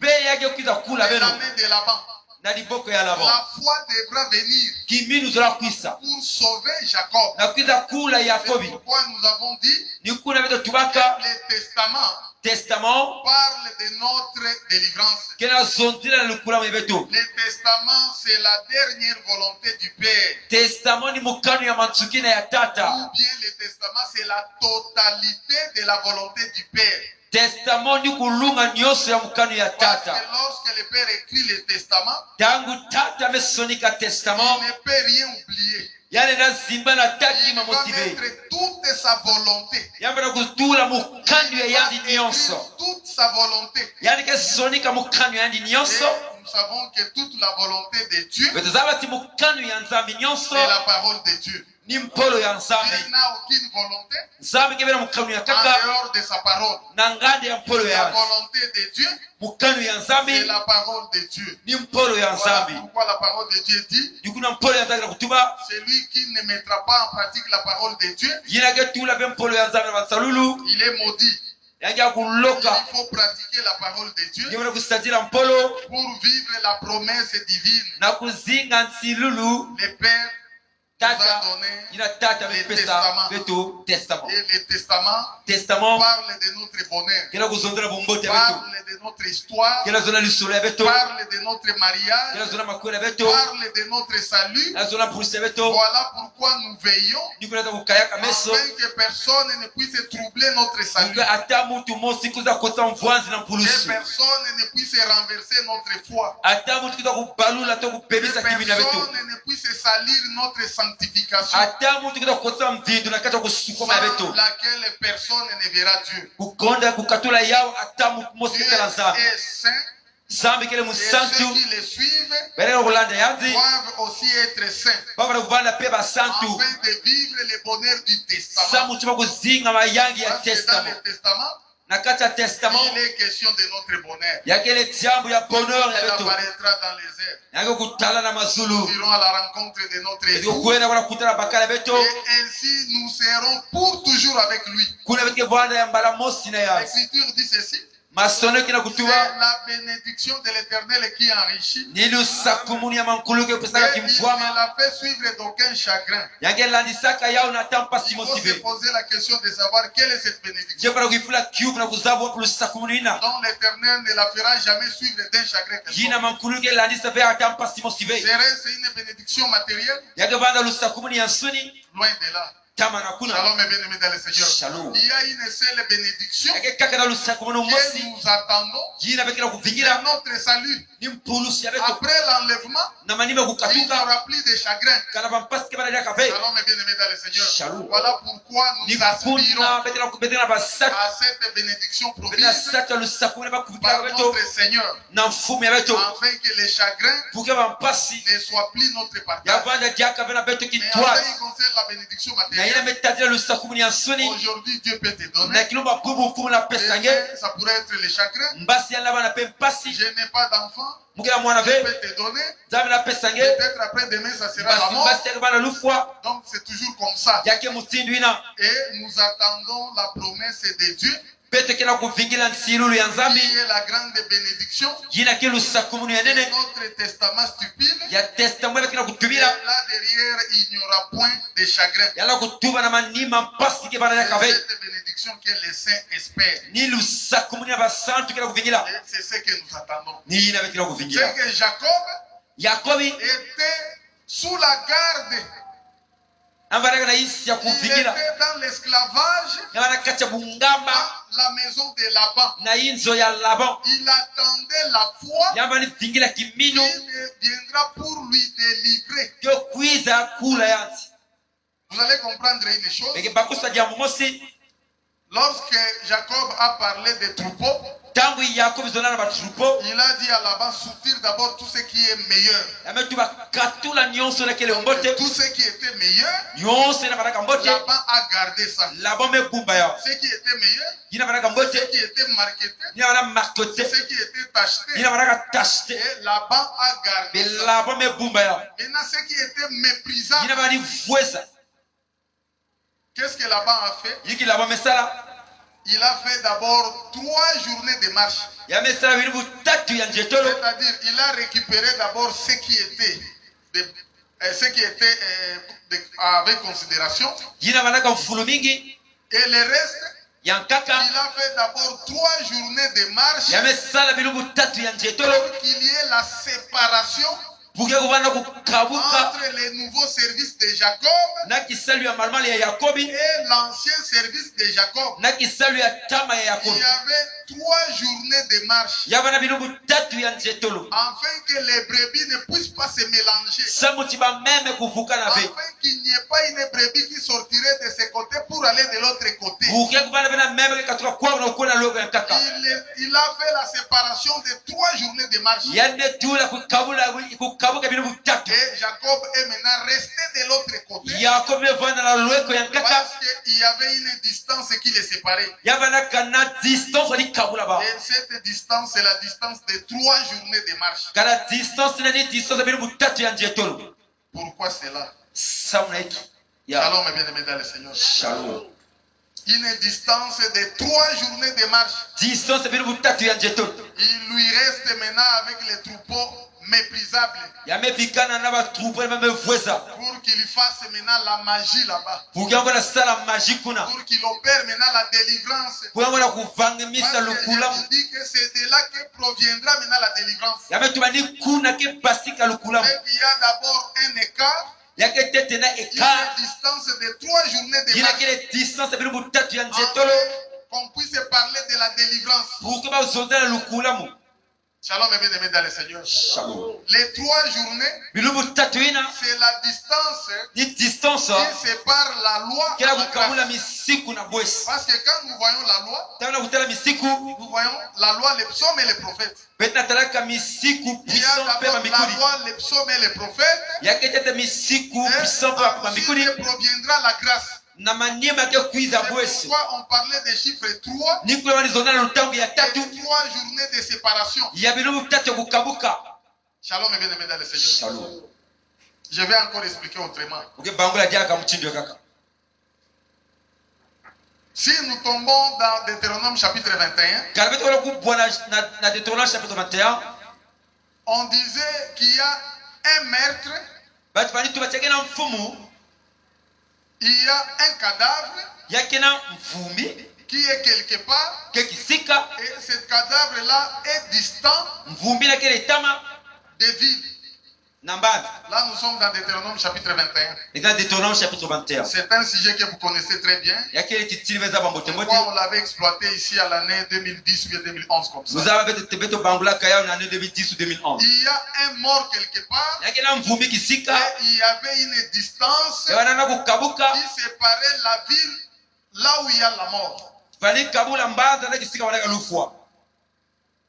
pe yake kwisa kula de beno la main de Laban. na liboko ya labon La foi devra venir kiminu zola kwisa pour sauver Jacob. na kwisa kula C'est yakobi pourquoi nous avons dit ni kuna beto tubaka le testament testament parle de notre délivrance. kena zonzila na lukulamu yebeto Le testament, c'est la dernière volonté du Père. testament ni mukanu ya mantsukina ya tata Ou bien le testament, c'est la totalité de la volonté du Père. testament ni kulunga nyonso ya mukano ya Parce tata. que lorsque le Père écrit le testament, Tangu tata amesonika testament, il ne peut rien oublier. yani lazima na taki Il va mamotive. mettre toute sa volonté. Yamba kutula mukano ya Il va yandi écrire nyonso. toute sa volonté. Yani kesonika mukano ya yandi Et nyonso. nous savons que toute la volonté de Dieu, Betazaba ti mukano ya nzambi nyonso c'est la parole de Dieu. ni mpolo ya Dieu nzambi. n'a aucune volonté Nzambi kebera mukano ya en kaka dehors de sa parole. na ngande ya mpolo La ya volonté de Dieu, mukano ya c'est nzambi la parole de Dieu. ni mpolo ya Voilà nzambi. pourquoi la parole de Dieu dit, Dikuna mpolo ya nzambi na kutuba celui qui ne mettra pas en pratique la parole de Dieu, yina ke tula be mpolo ya nzambi na basalulu il est maudit. yangia kuloka. Il faut pratiquer la parole de Dieu Ngibona kusatira mpolo pour vivre la promesse divine. na kuzinga nsilulu Le Père nous a tata donné ina tata le bepesa testament. betu testament. Et le testament Testament parle de notre bonheur, kila kuzondera bombote betu parle de notre histoire, kila zona lisolo ya betu parle de notre kila mariage, zona makwela betu parle de notre salut. kila zona pulise betu Voilà pourquoi nous veillons nikuleta kukayaka meso afin que personne ne puisse troubler notre salut, Nge ata mutu mosi kuza kosa mvwanzi na que mpulusu personne ne puisse renverser notre foi, ata mutu kuza kubalula to que kupebisa kibina betu personne ne puisse salir notre sanctification, ata mutu kuza kukosa mvindu na kata kusukuma ya betu sans laquelle personne ne verra Dieu. kukonda kukatula yao ata mutu mosi Dieu kala nzambi est saint nzambi kele et ceux musantu qui le suivent bereka kulanda yanzi doivent aussi être saints babala kuvanda pe basantu afin de vivre le bonheur du sa testament. mutu bakuzinga mayangi ya Parce que dans testament le testament, na kati ya testament il est question de notre bonheur. yakele jambo ya bonheur ya Elle betu apparaîtra dans les airs. yange kutala na Nous mazulu irons à la rencontre de notre eko époux kwenda kuna kutala bakala betu et ainsi nous serons pour toujours avec lui. kuna betike vanda ya mbala mosi na ya L'Écriture dit ceci, masono kina c'est kutuba la bénédiction de l'Éternel qui enrichit nilusakumuni ya mankuluke et pesaka il ne kimfwama la fait suivre d'aucun chagrin. yange landisaka yao na tampa Il faut se simosive poser la question de savoir quelle est cette bénédiction jepala kuifula kiuvu na kuzabu wapu lusakumuni ina dont l'Éternel ne la fera jamais suivre d'un chagrin jina quelconque. mankuluke landisa ve atampa simosive Serait-ce une bénédiction matérielle? yange vanda lusakumuni ya nsuni Loin de là. tama na kuna Shalom et bien-aimés dans le Seigneur. Shalom. Il y a une seule bénédiction yange kaka na lusakumuni que mosi nous attendons, jina bekila c'est kuvingira notre salut. ni mpulusi ya betu Après l'enlèvement, na manime il n'y kukatuka aura plus de chagrin. kana vampasi ke banalia kave Shalom et bien-aimés dans le Seigneur. Shalom. Voilà pourquoi nous aspirons nikuna betela kubetela na basatu à cette bénédiction betela promise satu ya lusakumuni bakuvikila par betu notre Seigneur, na mfumu ya betu afin que les chagrins puke vampasi ne soient plus notre ya partage. vanda diaka vena betu Mais en ce kitwazi qui concerne la bénédiction na ina matérielle, metadila lusakumuni ya nsuni aujourd'hui Dieu peut te na donner. kilomba pubu mfumu na pesa nge Demain, ça pourrait être les chagrins. mbasi ya laba na pe mpasi Je n'ai pas d'enfant, mukela mwana Dieu ve peut te donner. nzambe na pesa nge Peut-être après demain, ça sera la mbasi mort. mbasi yake bana lufwa Donc c'est toujours comme ça. yake mutindu ina Et nous attendons la promesse de Dieu, pete kena kuvingila nsilulu ya nzambi qui est la grande bénédiction. jina ke lusakumuni ya Et nene notre testament stupide. ya testamo bekena Et kutubila là derrière, il n'y aura point de chagrin. yala kutuba na manima mpasi ke bana C'est yaka ve cette bénédiction que les saints espèrent. ni lusakumuni ya basantu kena kuvingila Et c'est ce que nous attendons. ni ina bekena kuvingila C'est que Jacob yakobi était sous la garde. amvaraka na isi ya Il kuvingila était dans l'esclavage yabana kati ya bungamba dans la maison de Laban. na inzo ya laban Il attendait la foi yamba ni vingila kimino qui viendra pour lui délivrer. kyo kwiza kula yansi Vous allez comprendre une chose. beke bakusa jambo mosi Lorsque Jacob a parlé des troupeaux, tangu yakobi zona na batrupo il a dit à Laban, soutir d'abord tout ce qui est meilleur. yametuba katula nyonso na kele mbote Tout ce qui était meilleur, nyonso na baraka mbote Laban a gardé ça. laban mebumba yao Ce qui était meilleur, yina baraka mbote ce qui était marketé, yina bana markote ce qui était acheté, yina baraka tashte et Laban a gardé be ça. laban mebumba yao Maintenant, ce qui était méprisable, yina bani vweza qu'est-ce que Laban a fait? yiki laban mesala Il a fait d'abord 3 journées de marche. yamesala bini butatu ya njetolo C'est-à-dire, il a récupéré d'abord ce qui était, avec considération. yina banaka mfulu mingi Et le reste, yankaka il a fait d'abord 3 journées de marche yamesala bini butatu ya njetolo pour qu'il y ait la séparation buke kuvanda kukabuka entre les nouveaux services de Jacob na kisalu ya malimali ya Yakobi et l'ancien service de Jacob. na kisalu ya tama ya Il Yakobi y avait 3 journées de marche yabana bilubu tatu ya njetolo afin que les brebis ne puissent pas se mélanger. samuti bameme kuvuka na be Afin qu'il n'y ait pas une brebis qui sortirait de ce côté pour aller de l'autre côté. buke kuvanda bena meme katoka kwao na ukona logo ya kaka Il a fait la séparation de 3 journées de marche. yande tula kukabuka bilubu tatu Et Jacob est maintenant resté de l'autre côté Yakobi vanda na logo ya kaka parce qu'il y avait une distance qui les séparait. yabana kana distance wali kabula ba Et cette distance, c'est la distance de 3 journées de marche. kana distance na ni distance bilubu tatu ya njetolo Pourquoi cela? sauna hiki ya Shalom, mes bien-aimés dans le Seigneur. shalom Une distance de 3 journées de marche. distance bilubu tatu ya njetolo Il lui reste maintenant avec les troupeaux méprisables yamevikana na batrupo bamevweza pour qu'il fasse maintenant la magie là-bas. bukiango na sala maji kuna Pour qu'il opère maintenant la délivrance. bukiango na Parce kuvangemisa que je lukulamu vous dis que c'est de là que proviendra maintenant la délivrance. yametuma ni kuna ke basika lukulamu Mais il y a d'abord un écart, yake tete na une ekara distance de 3 journées de ina marche. kile distance bilubu tatu ya njetolo Afin qu'on puisse parler de la délivrance. buke bazondela lukulamu Shalom et bien-aimés dans le Seigneur. shalom Les 3 journées, bilubu tatu ina c'est la distance ni distance qui sépare la loi et kila la kukamula grâce. misiku na bwesi Parce que quand nous voyons la loi, tana kutala misiku nous voyons la loi, les psaumes et les prophètes. betna talaka misiku Il y a puissant pe d'abord la mamikuli loi, les psaumes et les prophètes. yake tete misiku Et puissant pe mamikuli ensuite proviendra la grâce. na maniema ke kuiza C'est bwesi pourquoi on parlait des chiffres 3 ni kule walizondana lutangu ya et tatu 3 journées de séparation. ya bilubu tatu ya kukabuka Shalom et bien-aimés dans le Seigneur. shalom Je vais encore expliquer autrement. uke bangula jaka mchindo kaka Si nous tombons dans Deutéronome chapitre 21, kalabete wala kubwana na Deutéronome chapitre 21 on disait qu'il y a un meurtre, batu bani tubachake na mfumu il y a un cadavre yake na mvumbi qui est quelque part, ke kisika et ce cadavre-là est distant mvumbi na kile tama des villes. na mbavi Là, nous sommes dans Deutéronome chapitre 21. eka Deutéronome chapitre 21 C'est un sujet que vous connaissez très bien. yake ile titili veza bambote Pourquoi mote on l'avait exploité ici à l'année 2010 ou bien 2011 comme ça. muzaba bete beto bangula kaya na 2010 ou 2011 Il y a un mort quelque part yake na mvumbi kisika et il y avait une distance yabana na kukabuka qui séparait la ville là où il y a la mort. bali kabula mbaza na kisika wana lufwa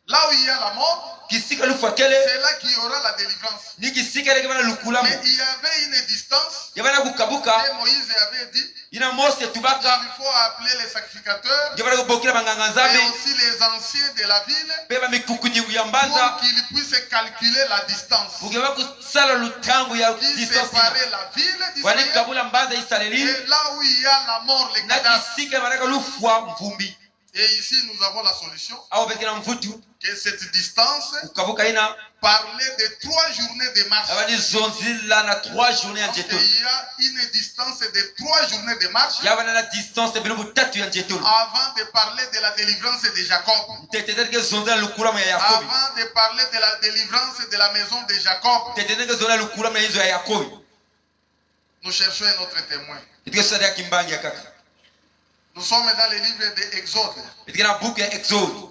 Là où il y a la mort, kisika lufwa kele c'est là qu'il y aura la délivrance. ni kisika ile kama lukulamu Mais il y avait une distance yabana kukabuka et Moïse avait dit ina mose tubaka il faut appeler les sacrificateurs yabana kubokila banganga nzambe et aussi les anciens de la ville beba mikukunyi ya pour mbaza qu'ils puissent calculer la distance ukeba kusala lutangu ya qui distance séparait la ville wali d'Israël kabula mbaza isaleli et là où il y a la mort, les na cadavres. kisika baraka lufwa mvumbi Et ici, nous avons la solution au bekina mvutu que cette distance kukabuka ina parlait de 3 journées de marche. abani zonzila na 3 journées ya Donc, njetolo il y a une distance de 3 journées de marche yabana na distance bilubu tatu ya njetolo avant de parler de la délivrance de Jacob. teteteke zonzila lukulamu ya Yakobi Avant de parler de la délivrance de la maison de Jacob. teteteke zonzila lukulamu ya hizo ya Yakobi Nous cherchons un autre témoin. itike sada ya kimbangi ya kaka Nous sommes dans le livre de Exode. itike na buku ya Exode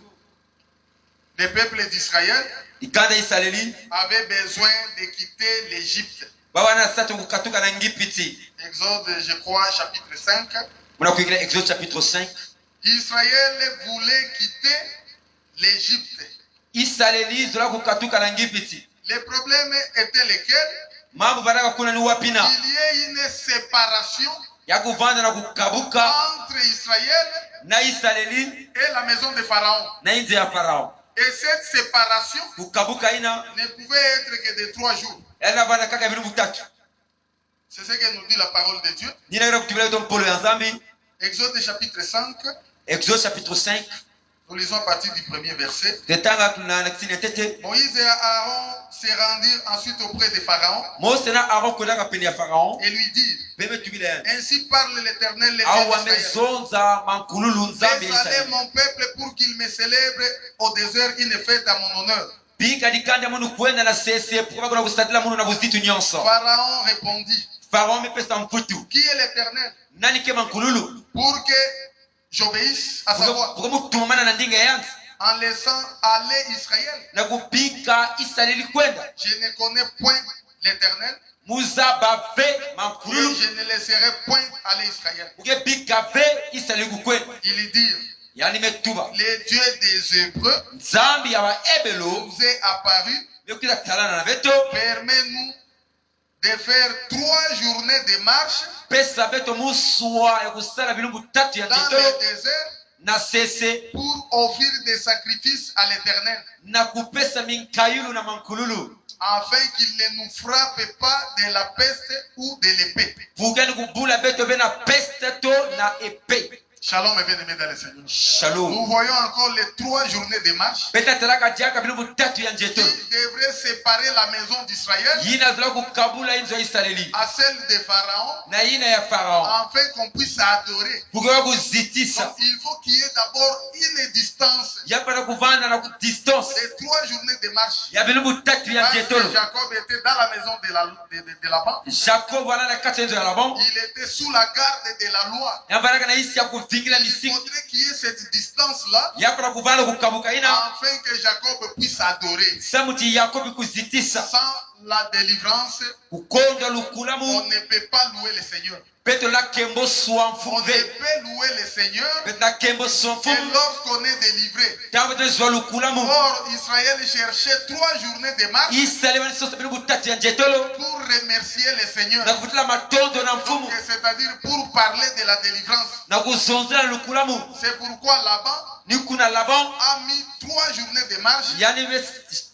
Les peuples d'Israël ikanda isaleli avaient besoin de quitter l'Égypte. bawana sasa kukatuka na ngipiti Exode, je crois, chapitre 5. muna kuingia Exode chapitre 5 Israël voulait quitter l'Égypte. isaleli zola kukatuka na ngipiti Le problème était lequel? mambo baraka kuna ni wapina Il y ait une séparation ya kuvanda na kukabuka entre Israël na isaleli et la maison de Pharaon. na nje ya Farao Et cette séparation kukabuka ina ne pouvait être que de 3 jours. yana bana kaka bilu butatu C'est ce que nous dit la parole de Dieu. nina ira kutubila to polo ya nzambi Exode chapitre 5, Exode chapitre 5 nous lisons à partir du premier verset. tetanga tuna nakisini tete Moïse et Aaron se rendirent ensuite auprès de Pharaon Mose na Aaron kodaka pene ya Farao et lui dirent, bebe tubila yana ainsi parle l'Éternel, le Dieu au d'Israël. wamezonza mankululu nzambi Laisse aller Israeli mon peuple pour qu'il me célèbre au désert une fête à mon honneur. bika likanda mundu kwenda na sese kuba kuna kusatila mundu na buzitu nyonso. Pharaon répondit, Pharaon mepesa mputu. qui est l'Éternel Nani kema nkululu? pour que j'obéisse à sa voix Kukumana na ndinga yangu. en laissant aller Israël? Na kupika Israeli kwenda. Je ne connais point l'Éternel Muza bave et mankululu. je ne laisserai point aller Israël. Uke bika ve Israeli kwenda. Ils dirent, Yani metuba. le Dieu des Hébreux Zambi ya wa ebelo. nous est apparu. Yokila talana na veto. Permets-nous de faire 3 journées de marche Pesa veto muswa ya kusala bilungu tatu ya dans jetolo. le désert Na sese. pour offrir des sacrifices à l'Éternel, Na kupesa minkayulu na mankululu. afin qu'il ne nous frappe pas de la peste ou de l'épée. Vugani kubula beto bena peste to na épée. Shalom et bien-aimés dans le Seigneur. Shalom. Nous voyons encore les 3 journées de marche Beta taraka diaka bilungu tatu ya jetolo. qui devraient séparer la maison d'Israël Yina zila kukabula inzo Israeli. à celle de Pharaon, Na yina ya Pharaon. afin qu'on puisse adorer. Vugawa kuzitisa. Donc, il faut qu'il y ait d'abord une distance Yapa na kuvanda na distance. de 3 journées de marche. Ya bilungu tatu ya Parce que jetolo. Jacob était dans la maison de Laban. Jacob wana na kati ya Laban. Il était sous la garde de la loi. Ya baraka na isi ya kufikila Il misiku. faudrait qu'il y ait cette distance-là Yapa na kuvanda kukabuka ina. afin que Jacob puisse adorer. Samuti Yakobi kuzitisa. Sans la délivrance, Kukonda on lukulamu. ne peut pas louer le Seigneur. Peto la kembo On swa ne mfumve. peut louer le Seigneur Peto la kembo swa que mfumve. lorsqu'on est délivré. Tawe zwa lukulamu. Or, Israël cherchait 3 journées de marche Israeli wani sosa bilungu tatu ya jetolo. pour remercier le Seigneur. Na kufutila matondo na Donc, mfumu. c'est-à-dire pour parler de la délivrance. Na kuzonzela lukulamu. C'est pourquoi Laban Nikuna Laban. a mis 3 journées de marche Yani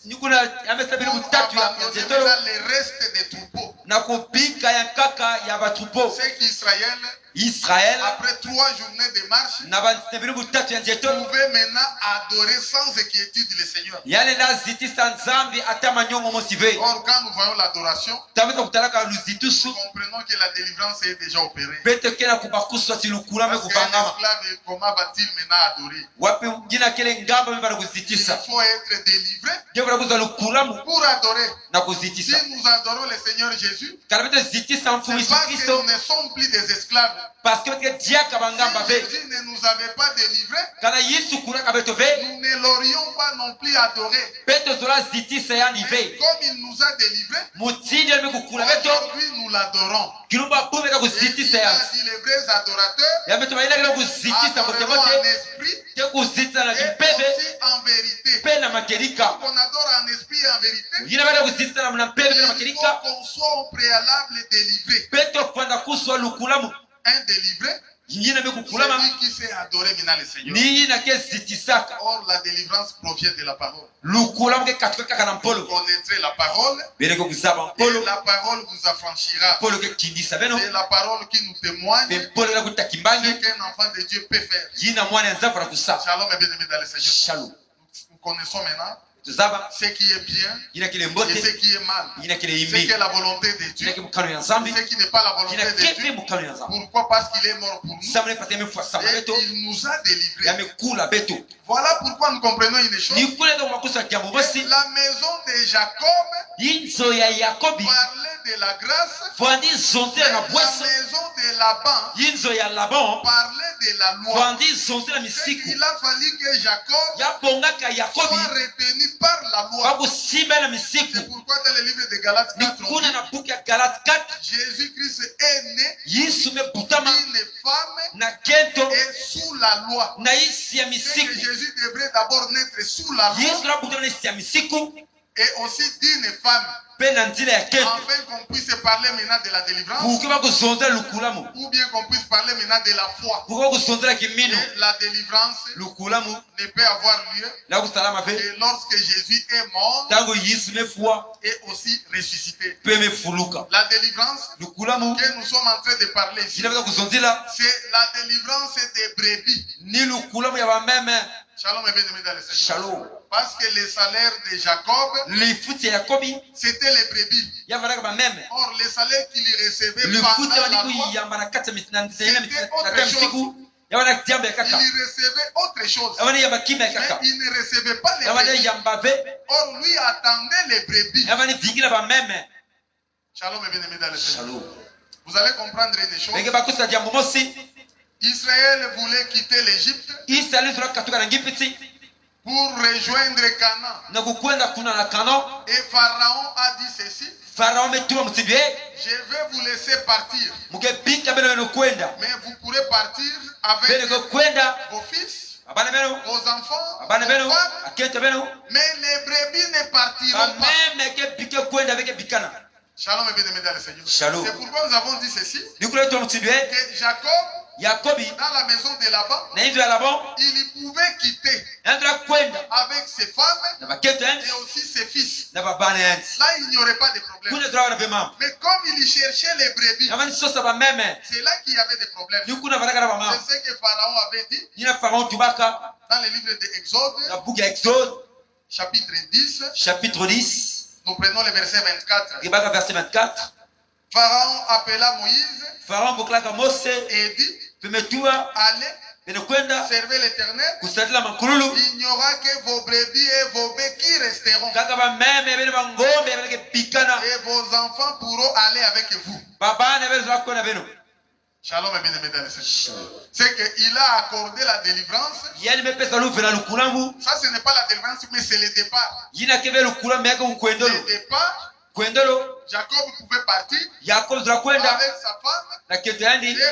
nikuna amesa bilungu pour tatu ya abandonner jetolo. maintenant les restes des troupeaux. Na kupika ya kaka ya batupo. C'est qu'Israël, Israel. après 3 journées de marche, Na bilungu tatu ya jetolo. pouvait maintenant adorer sans inquiétude le Seigneur. Yani lazitisa nzambi ata manyongo mosive. Or, quand nous voyons l'adoration, Taweza kutalaka nous luzitusu. comprenons que la délivrance est déjà opérée. Bete kena kubakuswa tilukulamu Parce qu'un kubangama. esclave, comment va-t-il maintenant adorer? Wapi jina kile ngamba mbara Il kuzitisa. faut être délivré Je bara kuza lukulamu pour adorer. na Si kuzitisa. nous adorons le Seigneur Jésus, Kana bete zitisa mfumu c'est Yesu parce que Kristo nous ne sommes plus des esclaves. parce que bete diaka bangamba Si be. Jésus ne nous avait pas délivrés, Kana Yesu kuraka beto be. nous ne l'aurions pas non plus adoré. Beto zola zitisa yani Mais be. comme il nous a délivrés, Mutindi alime kukula beto. aujourd'hui nous l'adorons. Kilumba pume ka Et il kuzitisa a yani. dit les vrais adorateurs Ya beto baina kile kuzitisa kote adoreront en kote. esprit Te kuzitisa na et kipebe. aussi en vérité. Pe na makerika. On adore en esprit et en vérité. Yina bada kuzitisa na mnampebe na Il faut makerika. qu'on soit au préalable délivré. Beto kwanda kuswa lukulamu. Un délivré, Yina me kukulama. celui qui sait adorer maintenant le Seigneur. Ni na ke zitisaka. Or, la délivrance provient de la parole. Lukulamu ke katika kaka na Vous mpolo. connaîtrez la parole Bele ko kusaba et mpolo. la parole vous affranchira. Polo ke kindisa beno. C'est la parole qui nous témoigne Be polo la ce kutakimbangi. qu'un enfant de Dieu peut faire. Yina mwana ya nzafara kusaba. Shalom et bien-aimés dans le Seigneur. Shalom. Nous connaissons maintenant Tuzaba. ce qui est bien Yina kile et mbote. ce qui est mal. Yina kile Ce qui imbi. est la volonté de Dieu Yina ke mukano ya et nzambi. ce qui n'est pas la volonté Yina de kepe Dieu. mukano ya nzambi. Pourquoi? Parce qu'il est mort pour nous Samle pate me fwa sama et beto. il nous a délivrés. Ya me kula beto. Voilà pourquoi nous comprenons une chose. Ni kule ndo makusa kiambo bosi. La maison de Jacob Yinzo ya Yakobi. parlait de la grâce. Fwandi zonze La na bwesa. maison de Laban Yinzo ya Laban. parlait de la loi. Fwandi zonze na C'est misiku. qu'il a fallu que Jacob Ya bongaka Yakobi. soit retenu par la loi. Bakusimba na misiku. C'est pourquoi dans le livre de Galates 4, on Nikuna dit, na buku ya Galate 4. Jésus-Christ est né Yesu mebutama d'une femme na kento et sous la loi. na isi ya C'est que misiku. Jésus devrait d'abord naître sous la loi Yesu labutama na isi ya misiku et aussi d'une femme, pe na nzela ya kento. afin qu'on puisse parler maintenant de la délivrance Buke bakuzonzela lukulamu. ou bien qu'on puisse parler maintenant de la foi. Buke bakuzonzela kimino. Et la délivrance Lukulamu ne peut avoir lieu la kusalama pe. que lorsque Jésus est mort Tango Yesu mefua et aussi ressuscité. pe mefuluka. La délivrance Lukulamu que nous sommes en train de parler ici, inaweza kuzonzela c'est la délivrance des brebis. ni lukulamu ya bameme. Shalom et bien-aimés dans le Seigneur. Shalom. Parce que le salaire de Jacob, Lifuti ya Yakobi c'était les brebis. ya varaka bameme. Or, le salaire qu'il recevait Lifuti pendant ya la waliku loi, yamba na kata c'était autre chose. misiku yabana tiambe Il kaka recevait autre chose. yabana yamba kimya Mais kaka il ne recevait pas les yabana brebis. yamba ve Or, lui attendait les brebis. yabana vingila ba meme Shalom et bien-aimés dans le Seigneur. shalom Vous allez comprendre une chose. benge bakusa jambo mosi Israël voulait quitter l'Égypte Israeli zura katuka na ngipiti pour rejoindre Canaan. na kukwenda kuna na Kano Et Pharaon a dit ceci: Farao metuma mutibye je vais vous laisser partir, mugebinga beno beno kwenda mais vous pourrez partir avec beno kwenda vos fils, abana beno vos enfants, abana beno vos femmes, akete beno mais les brebis ne partiront ba pas. meme ke bike kwenda beke bikana Shalom et bien-aimés dans le Seigneur. Shalom. C'est pourquoi nous avons dit ceci, bikule to mutibye que Jacob, Yakobi dans la maison de Laban, na hivyo alabo il pouvait quitter ndra kwenda avec ses femmes na bakete et aussi ses fils. na babana yanti Là, il n'y aurait pas de problème. kuna drawa na bema Mais comme il cherchait les brebis, yamani sosa ba meme c'est là qu'il y avait des problèmes. ni kuna baraka na bama C'est ce que Pharaon avait dit nina Farao tubaka dans le livre de Exode, na buku ya Exode chapitre 10. chapitre 10 Nous prenons le verset 24. kibaka verset 24 Pharaon appela Moïse Farao buklaka Mose et dit: tumetua allez, beno kwenda servez l'Éternel. kusatila makululu Il n'y aura que vos brebis et vos bœufs qui resteront, kaka ba meme beno bangombe beno bikana et vos enfants pourront aller avec vous. babana beno zakona beno Shalom et bien-aimés dans le Seigneur. C'est qu'il a accordé la délivrance. yani mepesa luvela lukulangu Ça, ce n'est pas la délivrance, mais c'est le départ. yina kebe lukula meke Le ukwendolo départ, kwendolo Jacob pouvait partir Yakobo zira kwenda avec sa femme, na kete yandi et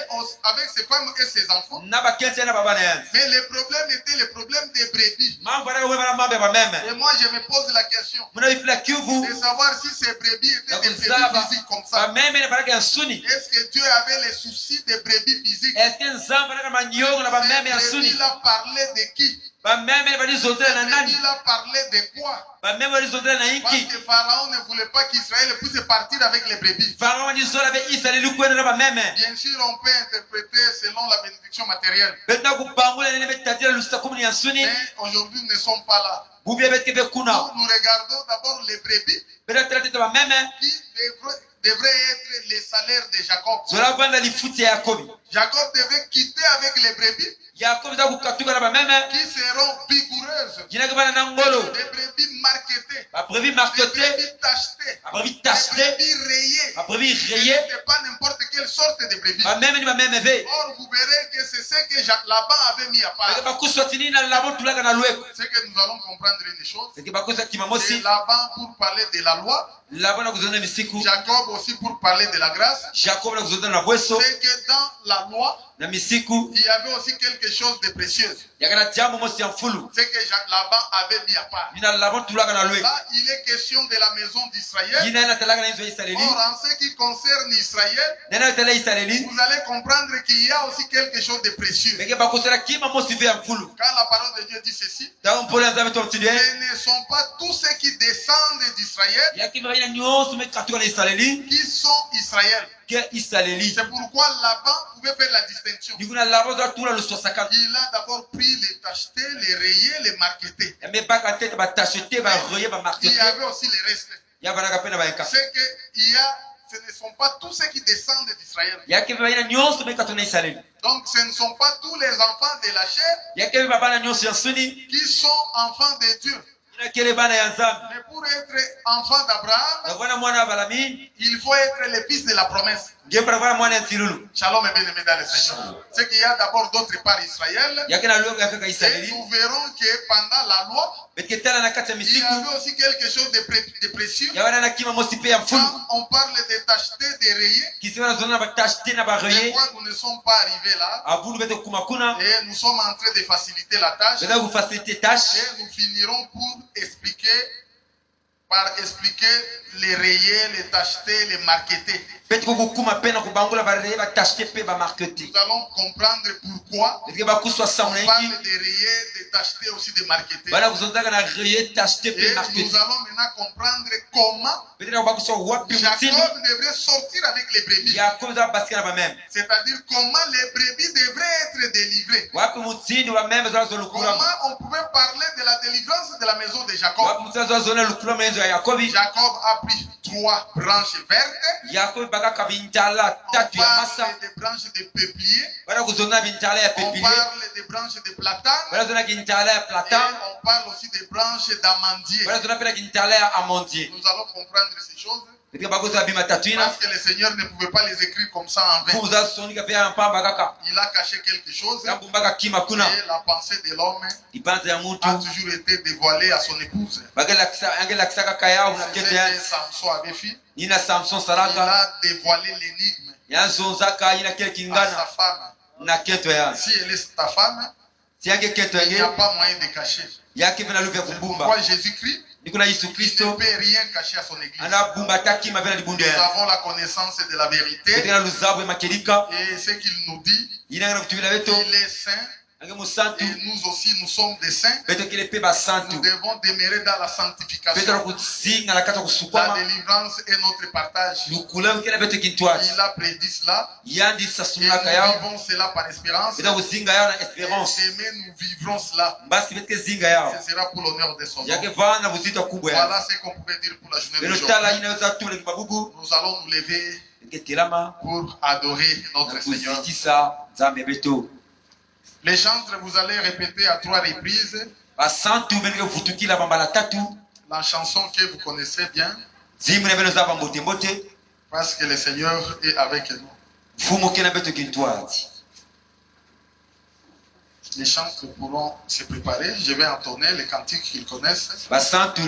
avec ses femmes et ses enfants. na bakete na babana yanzi Mais le problème était le problème des brebis. mambo ana wema mambo ya bameme Et moi, je me pose la question muna ifila kivu de savoir si ces brebis étaient na des brebis kuzaba physiques comme ça. bameme na baraka ya suni Est-ce que Dieu avait les soucis des brebis physiques? eske nzamba na manyongo na bameme ya Ces suni brebis-là parlaient de qui? bameme balizondela na Ces nani brebis-là parlaient de quoi? bameme balizondela na Parce inki que Pharaon ne voulait pas qu'Israël puisse partir avec les brebis. Farao walizola be Israeli kwenda na bameme Bien sûr, on peut interpréter selon la bénédiction matérielle. benda kupangula nene betatira lusa kumuni ya suni Mais aujourd'hui, nous ne sommes pas là. bubia betke be kuna Nous regardons d'abord les brebis benda tratete bameme qui devraient être les salaires de Jacob. zola vanda lifuti ya Yakobi Jacob devait quitter avec les brebis Yakobi za kukatuka na bameme qui seront vigoureuses, jinaka bana na ngolo des brebis marketées, baprevi des marketé brebis tachetées, baprevi des tacheté brebis rayées. baprevi Ce rayé n'était pas n'importe quelle sorte de brebis. bameme ni bameme ve Or, vous verrez que c'est ce que Laban avait mis à beke part. bakuswatini na labo tulaka na lweko C'est que nous allons comprendre une chose. seke bakusa C'est kimamosi Laban pour parler de la loi, labo na kuzonda misiku Jacob aussi pour parler de la grâce. Jakob na kuzonda na bweso C'est que dans la loi, na misiku il y avait aussi quelque chose de précieux. yakana jambo mosi ya mfulu C'est que Laban avait mis à part. mina labo tulaka na lweko Là, il est question de la maison d'Israël. yina na talaka na inzo Israeli Or, en ce qui concerne Israël, nena tele Israeli vous allez comprendre qu'il y a aussi quelque chose de précieux. beke bakusera kima mosi ve ya mfulu Quand la parole de Dieu dit ceci, dawo mpole nzabe to ce mtidwe ne sont pas tous ceux qui descendent d'Israël yakima ina nyonso mekatuka na Israeli qui sont Israël. ke Israeli C'est pourquoi Laban pouvait faire la distinction. nikuna labo za tula luso sakana Il a d'abord pris les tachetés, les rayés, les marketés. me baka tete batachete ba roye ba Il marketé y avait aussi les restes. ya baraka pena ba yanka C'est que ce ne sont pas tous ceux qui descendent d'Israël. yakima ina nyonso mekatuka na Israeli Donc ce ne sont pas tous les enfants de la chair yakima baba na nyonso ya suni qui sont enfants de Dieu. ina kele bana ya nzambe Mais pour être enfant d'Abraham, na bwana mwana balami il faut être le fils de la promesse. nge para bwana mwana ya tilulu Shalom et bien-aimés dans le Seigneur. C'est qu'il y a d'abord d'autre part Israël. yakina lweko yakaka Et Israeli nous verrons que pendant la loi, betke tala na kati ya il y misiku avait aussi quelque chose de précieux. ya wana na kima mosi pe ya mfulu Quand on parle de tachetés, de rayés, kisi wana zona na batachete na ba des roye fois nous ne sommes pas arrivés là. avulu bete kuma kuna Et nous sommes en train de faciliter la tâche. beta kufacilite tâche Et nous finirons par expliquer les rayés, les tachetés, les marketés. beti kukuma pe na kubangula ba roye batachete pe ba marketé Nous allons comprendre pourquoi betike bakuswa on samu parle nengi des rayés, des tachetés aussi des marketés. bana kuzonzaka na roye tachete pe Et marketé nous allons maintenant comprendre comment betike na bakuswa wapi mutini Jacob devrait sortir avec les brebis. yakobo za basika na bameme C'est-à-dire comment les brebis devraient être délivrées. wapi mutini wa meme za zo lukula Comment on pouvait parler de la délivrance de la maison de Jacob. wapi mutini za zo na lukula menzo ya Yakobi. Jacob a pris 3 branches vertes. Yakobi bakaka binjala On tatu ya masa. parle des branches de peuplier. Bana kuzona binjala ya On pepilier. parle des branches de platane. Bana kuzona binjala ya Et platane. on parle aussi des branches d'amandier. Bana kuzona pela binjala ya amandier. Nous allons comprendre ces choses. Katika bakoza bima tatuina. Parce que le Seigneur ne pouvait pas les écrire comme ça en vain. Kuza sonika pia mpamba kaka. Il a caché quelque chose. Kambu mbaka kima kuna. Et la pensée de l'homme Ibanza ya mutu. a toujours été dévoilée à son épouse. Bagala kisa angela kisa kaka yao na C'est kete ce ya. que Samson avait fait. Nina Samson Il saraka. a dévoilé l'énigme Yanzo zaka ina kile à sa kingana. femme. Na keto ya. Si elle est ta femme, Si yake keto il n'y a yake. pas moyen de cacher. Yake vina luvya C'est kubumba. pourquoi Jésus-Christ, Nikuna Yesu il ne Kristo. peut rien cacher à son église. Anabumba taki mavela libunde Nous ya. avons la connaissance de la vérité. Katika luzabu ya makelika. Et ce qu'il nous dit, Ina ngana kutubila veto. il est saint. Ange musantu. Et nous aussi, nous sommes des saints. Veto kile peba santu. Nous devons demeurer dans la Veto sanctification. kuzinga na kata La kusukwama. délivrance est notre partage. Lukulam kile veto kintwaji. Il a prédit cela. Yandi Et sasunaka nous yao. vivons cela par espérance. Veto kuzinga yao na espérance. Et demain, nous vivrons cela. Basi vetke zinga yao. Ce sera pour l'honneur de son nom. Yake vana buzito kubwa ya. Voilà ce qu'on pourrait dire pour la journée Lelo d'aujourd'hui. tala inaweza tule kibabubu. Nous allons nous lever Yake tilama. pour adorer notre Na Seigneur. kuzitisa nzambe beto. Les chantres, vous allez répéter à 3 reprises Basantu benike futukila bambala tatu. la chanson que vous connaissez bien, Zimu na beno zaba mbote mbote. parce que le Seigneur est avec nous. Fumo kena beto kintwaji. Les chantres pourront se préparer. Je vais entonner les cantiques qu'ils connaissent. Basantu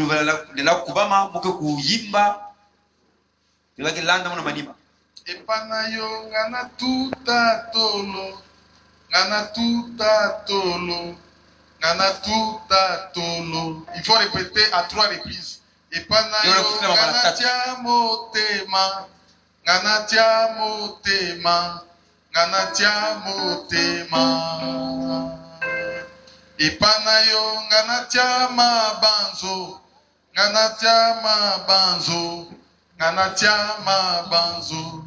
lela kubama muke kuyimba. Yake landa muna manima. Epanayo ngana tuta tolo, ngana tuta tolo, ngana tuta tolo. Il faut répéter à 3 reprises. Epanayo ngana tia motema, ngana tia motema, ngana tia motema. Epanayo ngana tia mabanzo, ngana tia mabanzo, ngana tia mabanzo.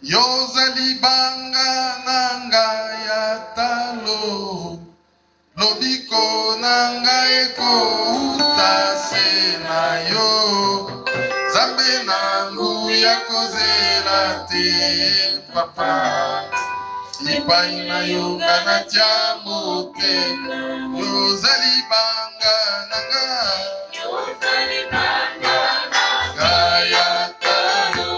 Yozali banga nanga ya talo, lobiko nanga eko utase na yo, zambe nangu ya kozela te papa, ipai na yo ngana tia mote, yozali banga nanga ya talo,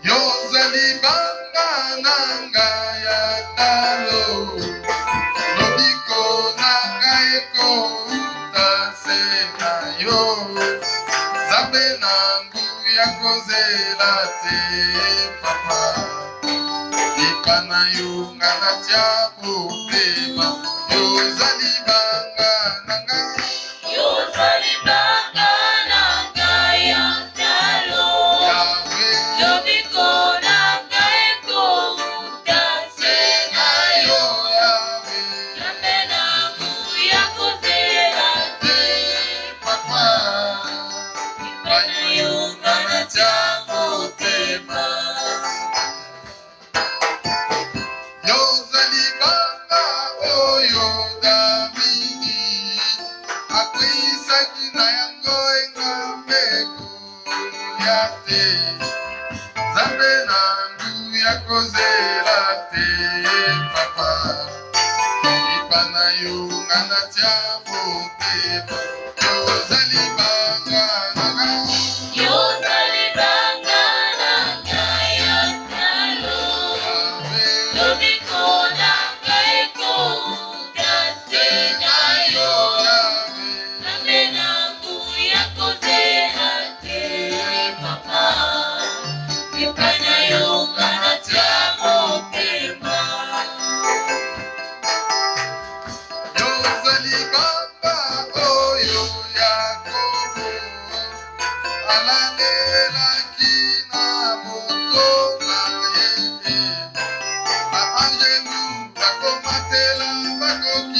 Yozali banga nanga ya talo, lobiko nanga eko utase na yo, zambe nangu ya kozela te papa, lipa na yo ngana tia motema. Yozali banga nanga Yahweh, na yo Yahweh, te papa, lipa na yo ngana tia motema. Yozali banga oyo Davidi akwisaki na yango engambe kolia te, zambe nangu ya kozela te papa, lipa na yo ngana tia motema. Yozali banga nanga Yahweh, na yo Yahweh, ngana tia motema. Yozali banga oyo Yakobo alandelaki na moto na ye, baangelu bakomatela bakoki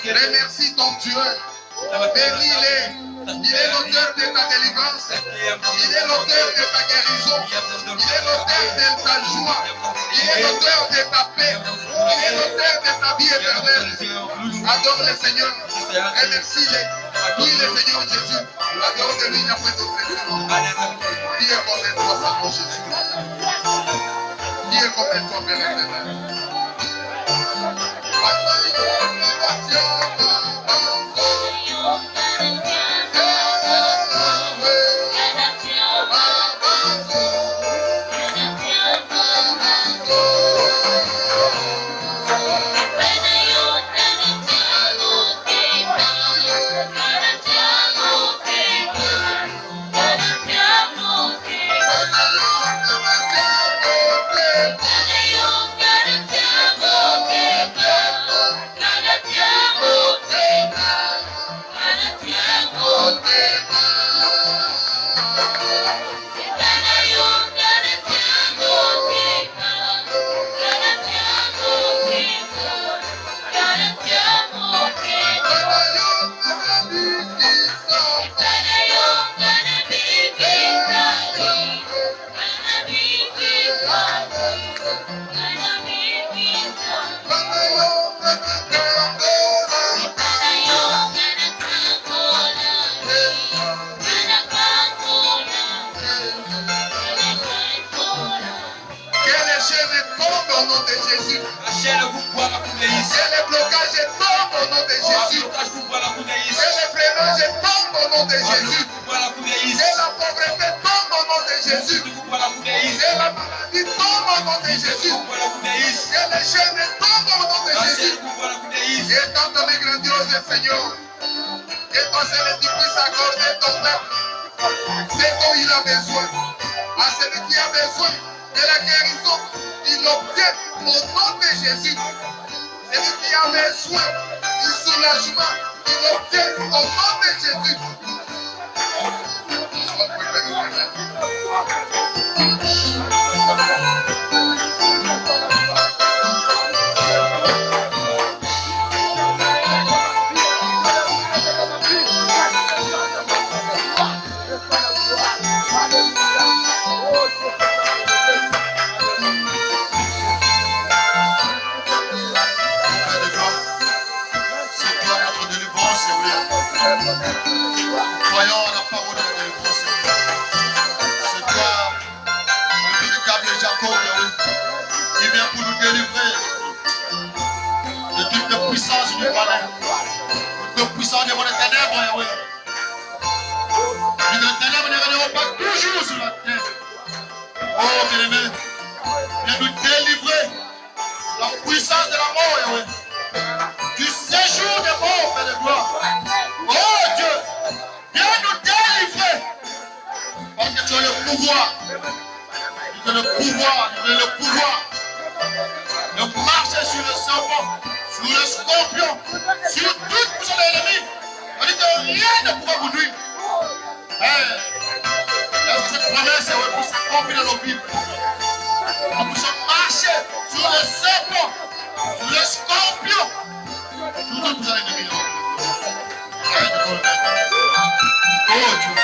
Remercie ton Dieu. Bénis-les. Il est l'auteur de ta délivrance. Il est l'auteur de ta guérison. Il est l'auteur de ta joie. Il est l'auteur de ta paix. Il est l'auteur de ta vie éternelle. Adore le Seigneur. Remercie-les. Oui, le Seigneur Jésus. La dehors de lui, il n'y a pas d'autre Dieu. Dieu comme toi, Seigneur Jésus. Dieu comme toi, Père éternel. Parce que tu as le pouvoir. Tu as le pouvoir, tu as le pouvoir de marcher sur le serpent, sur le scorpion, sur toute puissance de l'ennemi. On dit que rien ne pourra vous nuire. Cette promesse est pour s'accomplir dans nos vies. On peut marcher sur le serpent, sur le scorpion, sur toute puissance de l'ennemi. Oh Dieu.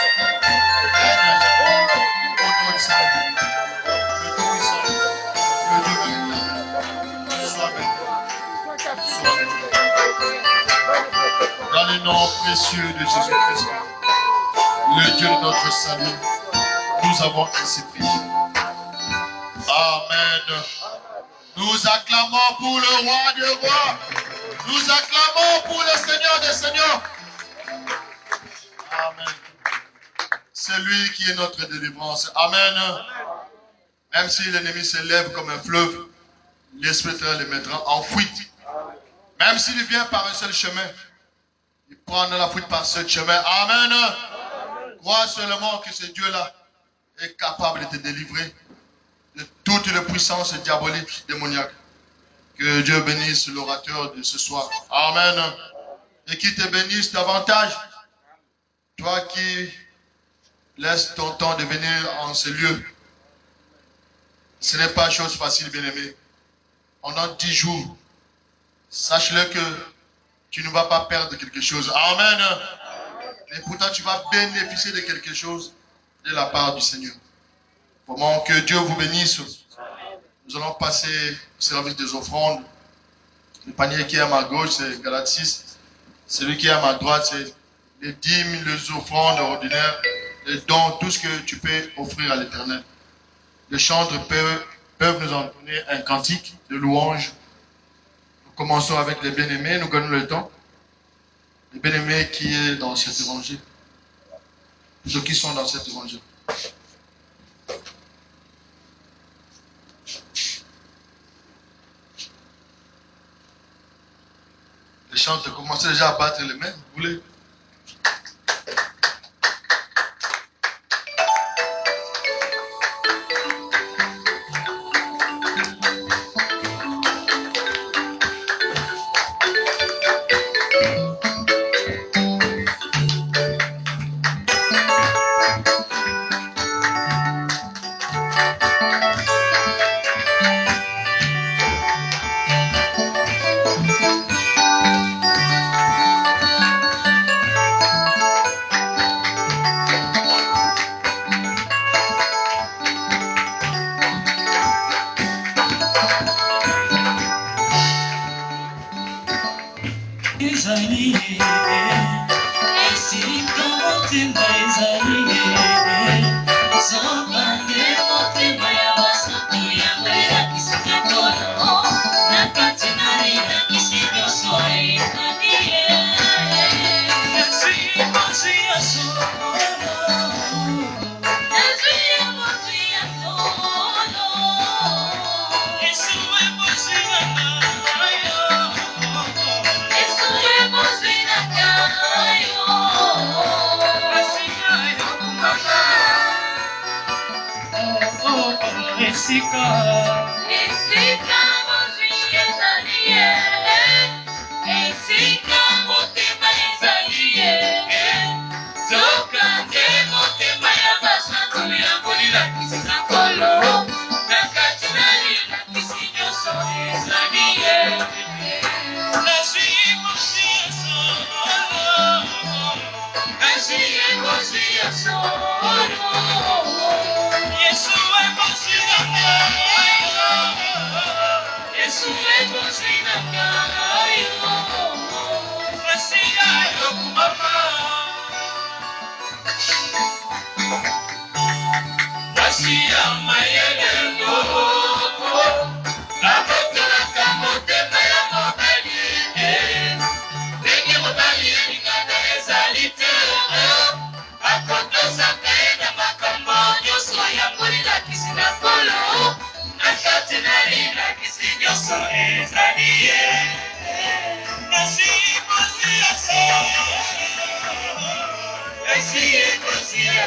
Dans le nom précieux de Jésus-Christ, le Dieu de notre salut, nous avons ainsi prié. Amen. Nous acclamons pour le roi des rois. Nous acclamons pour le Seigneur des seigneurs. Amen. C'est lui qui est notre délivrance. Amen. Même si l'ennemi s'élève comme un fleuve, l'Esprit le mettra en fuite. Même s'il vient par un seul chemin, il prendra la fuite par ce chemin. Amen. Crois seulement que ce Dieu-là est capable de te délivrer de toute les puissances diaboliques, démoniaques. Que Dieu bénisse l'orateur de ce soir. Amen. Et qu'il te bénisse davantage. Toi qui laisses ton temps de venir en ce lieu. Ce n'est pas chose facile, bien-aimé. Pendant 10 jours, sache-le que tu ne vas pas perdre quelque chose. Amen. Et pourtant, tu vas bénéficier de quelque chose de la part du Seigneur. Comment que Dieu vous bénisse. Nous allons passer au service des offrandes. Le panier qui est à ma gauche, c'est Galates 6. Celui qui est à ma droite, c'est les dîmes, les offrandes ordinaires, les dons, tout ce que tu peux offrir à l'Éternel. Les chantres peuvent nous en donner un cantique de louange. Nous commençons avec les bien-aimés, nous gagnons le temps. Les bien-aimés qui est dans cet évangile. Ceux qui sont dans cet évangile. Les chantres, commencez déjà à battre les mains, vous voulez?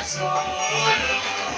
Solo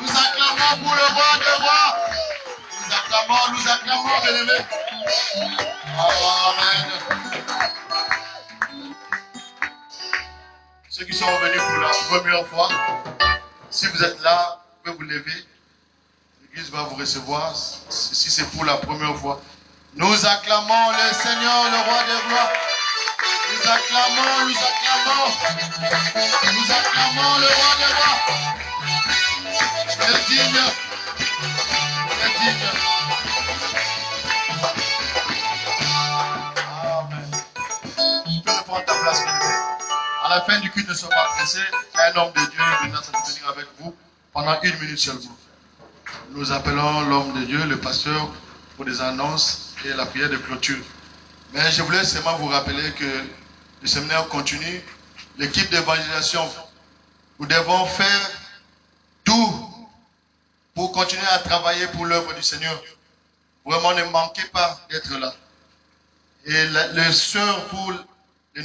Nous acclamons pour le roi des rois. Nous acclamons, bien-aimés. Amen. Ceux qui sont revenus pour la première fois, si vous êtes là, vous pouvez vous lever. L'Église va vous recevoir si c'est pour la première fois. Nous acclamons le Seigneur, le roi des rois. Nous acclamons, nous acclamons. Nous acclamons le roi des rois. Il est digne. Il est digne. Amen. Tu peux reprendre ta place, bien-aimé. À la fin du culte, ne sois pas pressé. Un homme de Dieu viendra s'entretenir avec vous pendant 1 minute seulement. Nous appelons l'homme de Dieu, le pasteur, pour des annonces et la prière de clôture. Mais je voulais seulement vous rappeler que le séminaire continue. L'équipe d'évangélisation, nous devons faire tout pour continuer à travailler pour l'œuvre du Seigneur. Vraiment, ne manquez pas d'être là. Et les sœurs pour le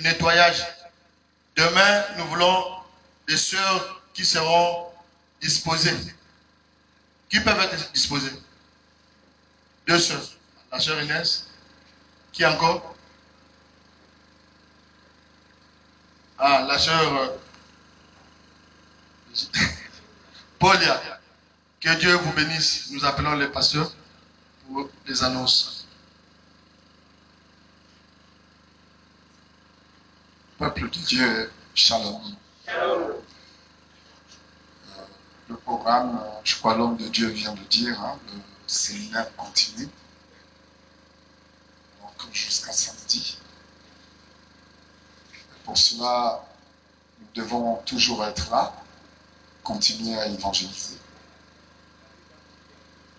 nettoyage. Demain, nous voulons des sœurs qui seront disposées. Qui peuvent être disposées? 2 sœurs. La sœur Inès. Qui encore? Ah, la sœur Paulia. Que Dieu vous bénisse. Nous appelons les pasteurs pour les annonces. Peuple de Dieu, shalom. Le programme, je crois l'homme de Dieu vient de dire, hein, le séminaire continue. Donc jusqu'à samedi. Pour cela, nous devons toujours être là, continuer à évangéliser.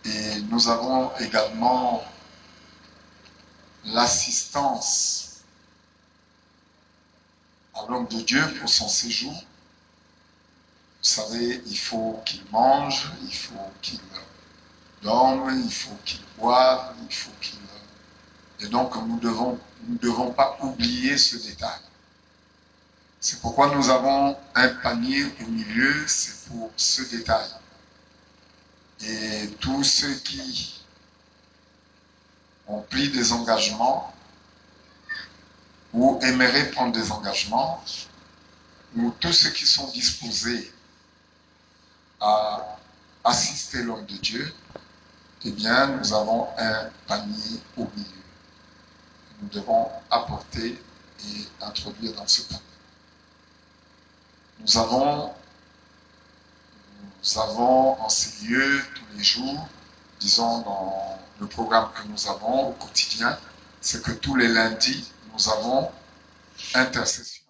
Et nous avons également l'assistance à l'homme de Dieu pour son séjour. Vous savez, il faut qu'il mange, il faut qu'il dorme, il faut qu'il boive, il faut qu'il... Et donc, nous ne devons pas oublier ce détail. C'est pourquoi nous avons un panier au milieu, c'est pour ce détail. Et tous ceux qui ont pris des engagements ou aimeraient prendre des engagements, ou tous ceux qui sont disposés à assister l'homme de Dieu, eh bien, nous avons un panier au milieu. Nous devons apporter et introduire dans ce panier. Nous avons en ces lieux tous les jours, disons dans le programme que nous avons au quotidien, c'est que tous les lundis, nous avons intercession.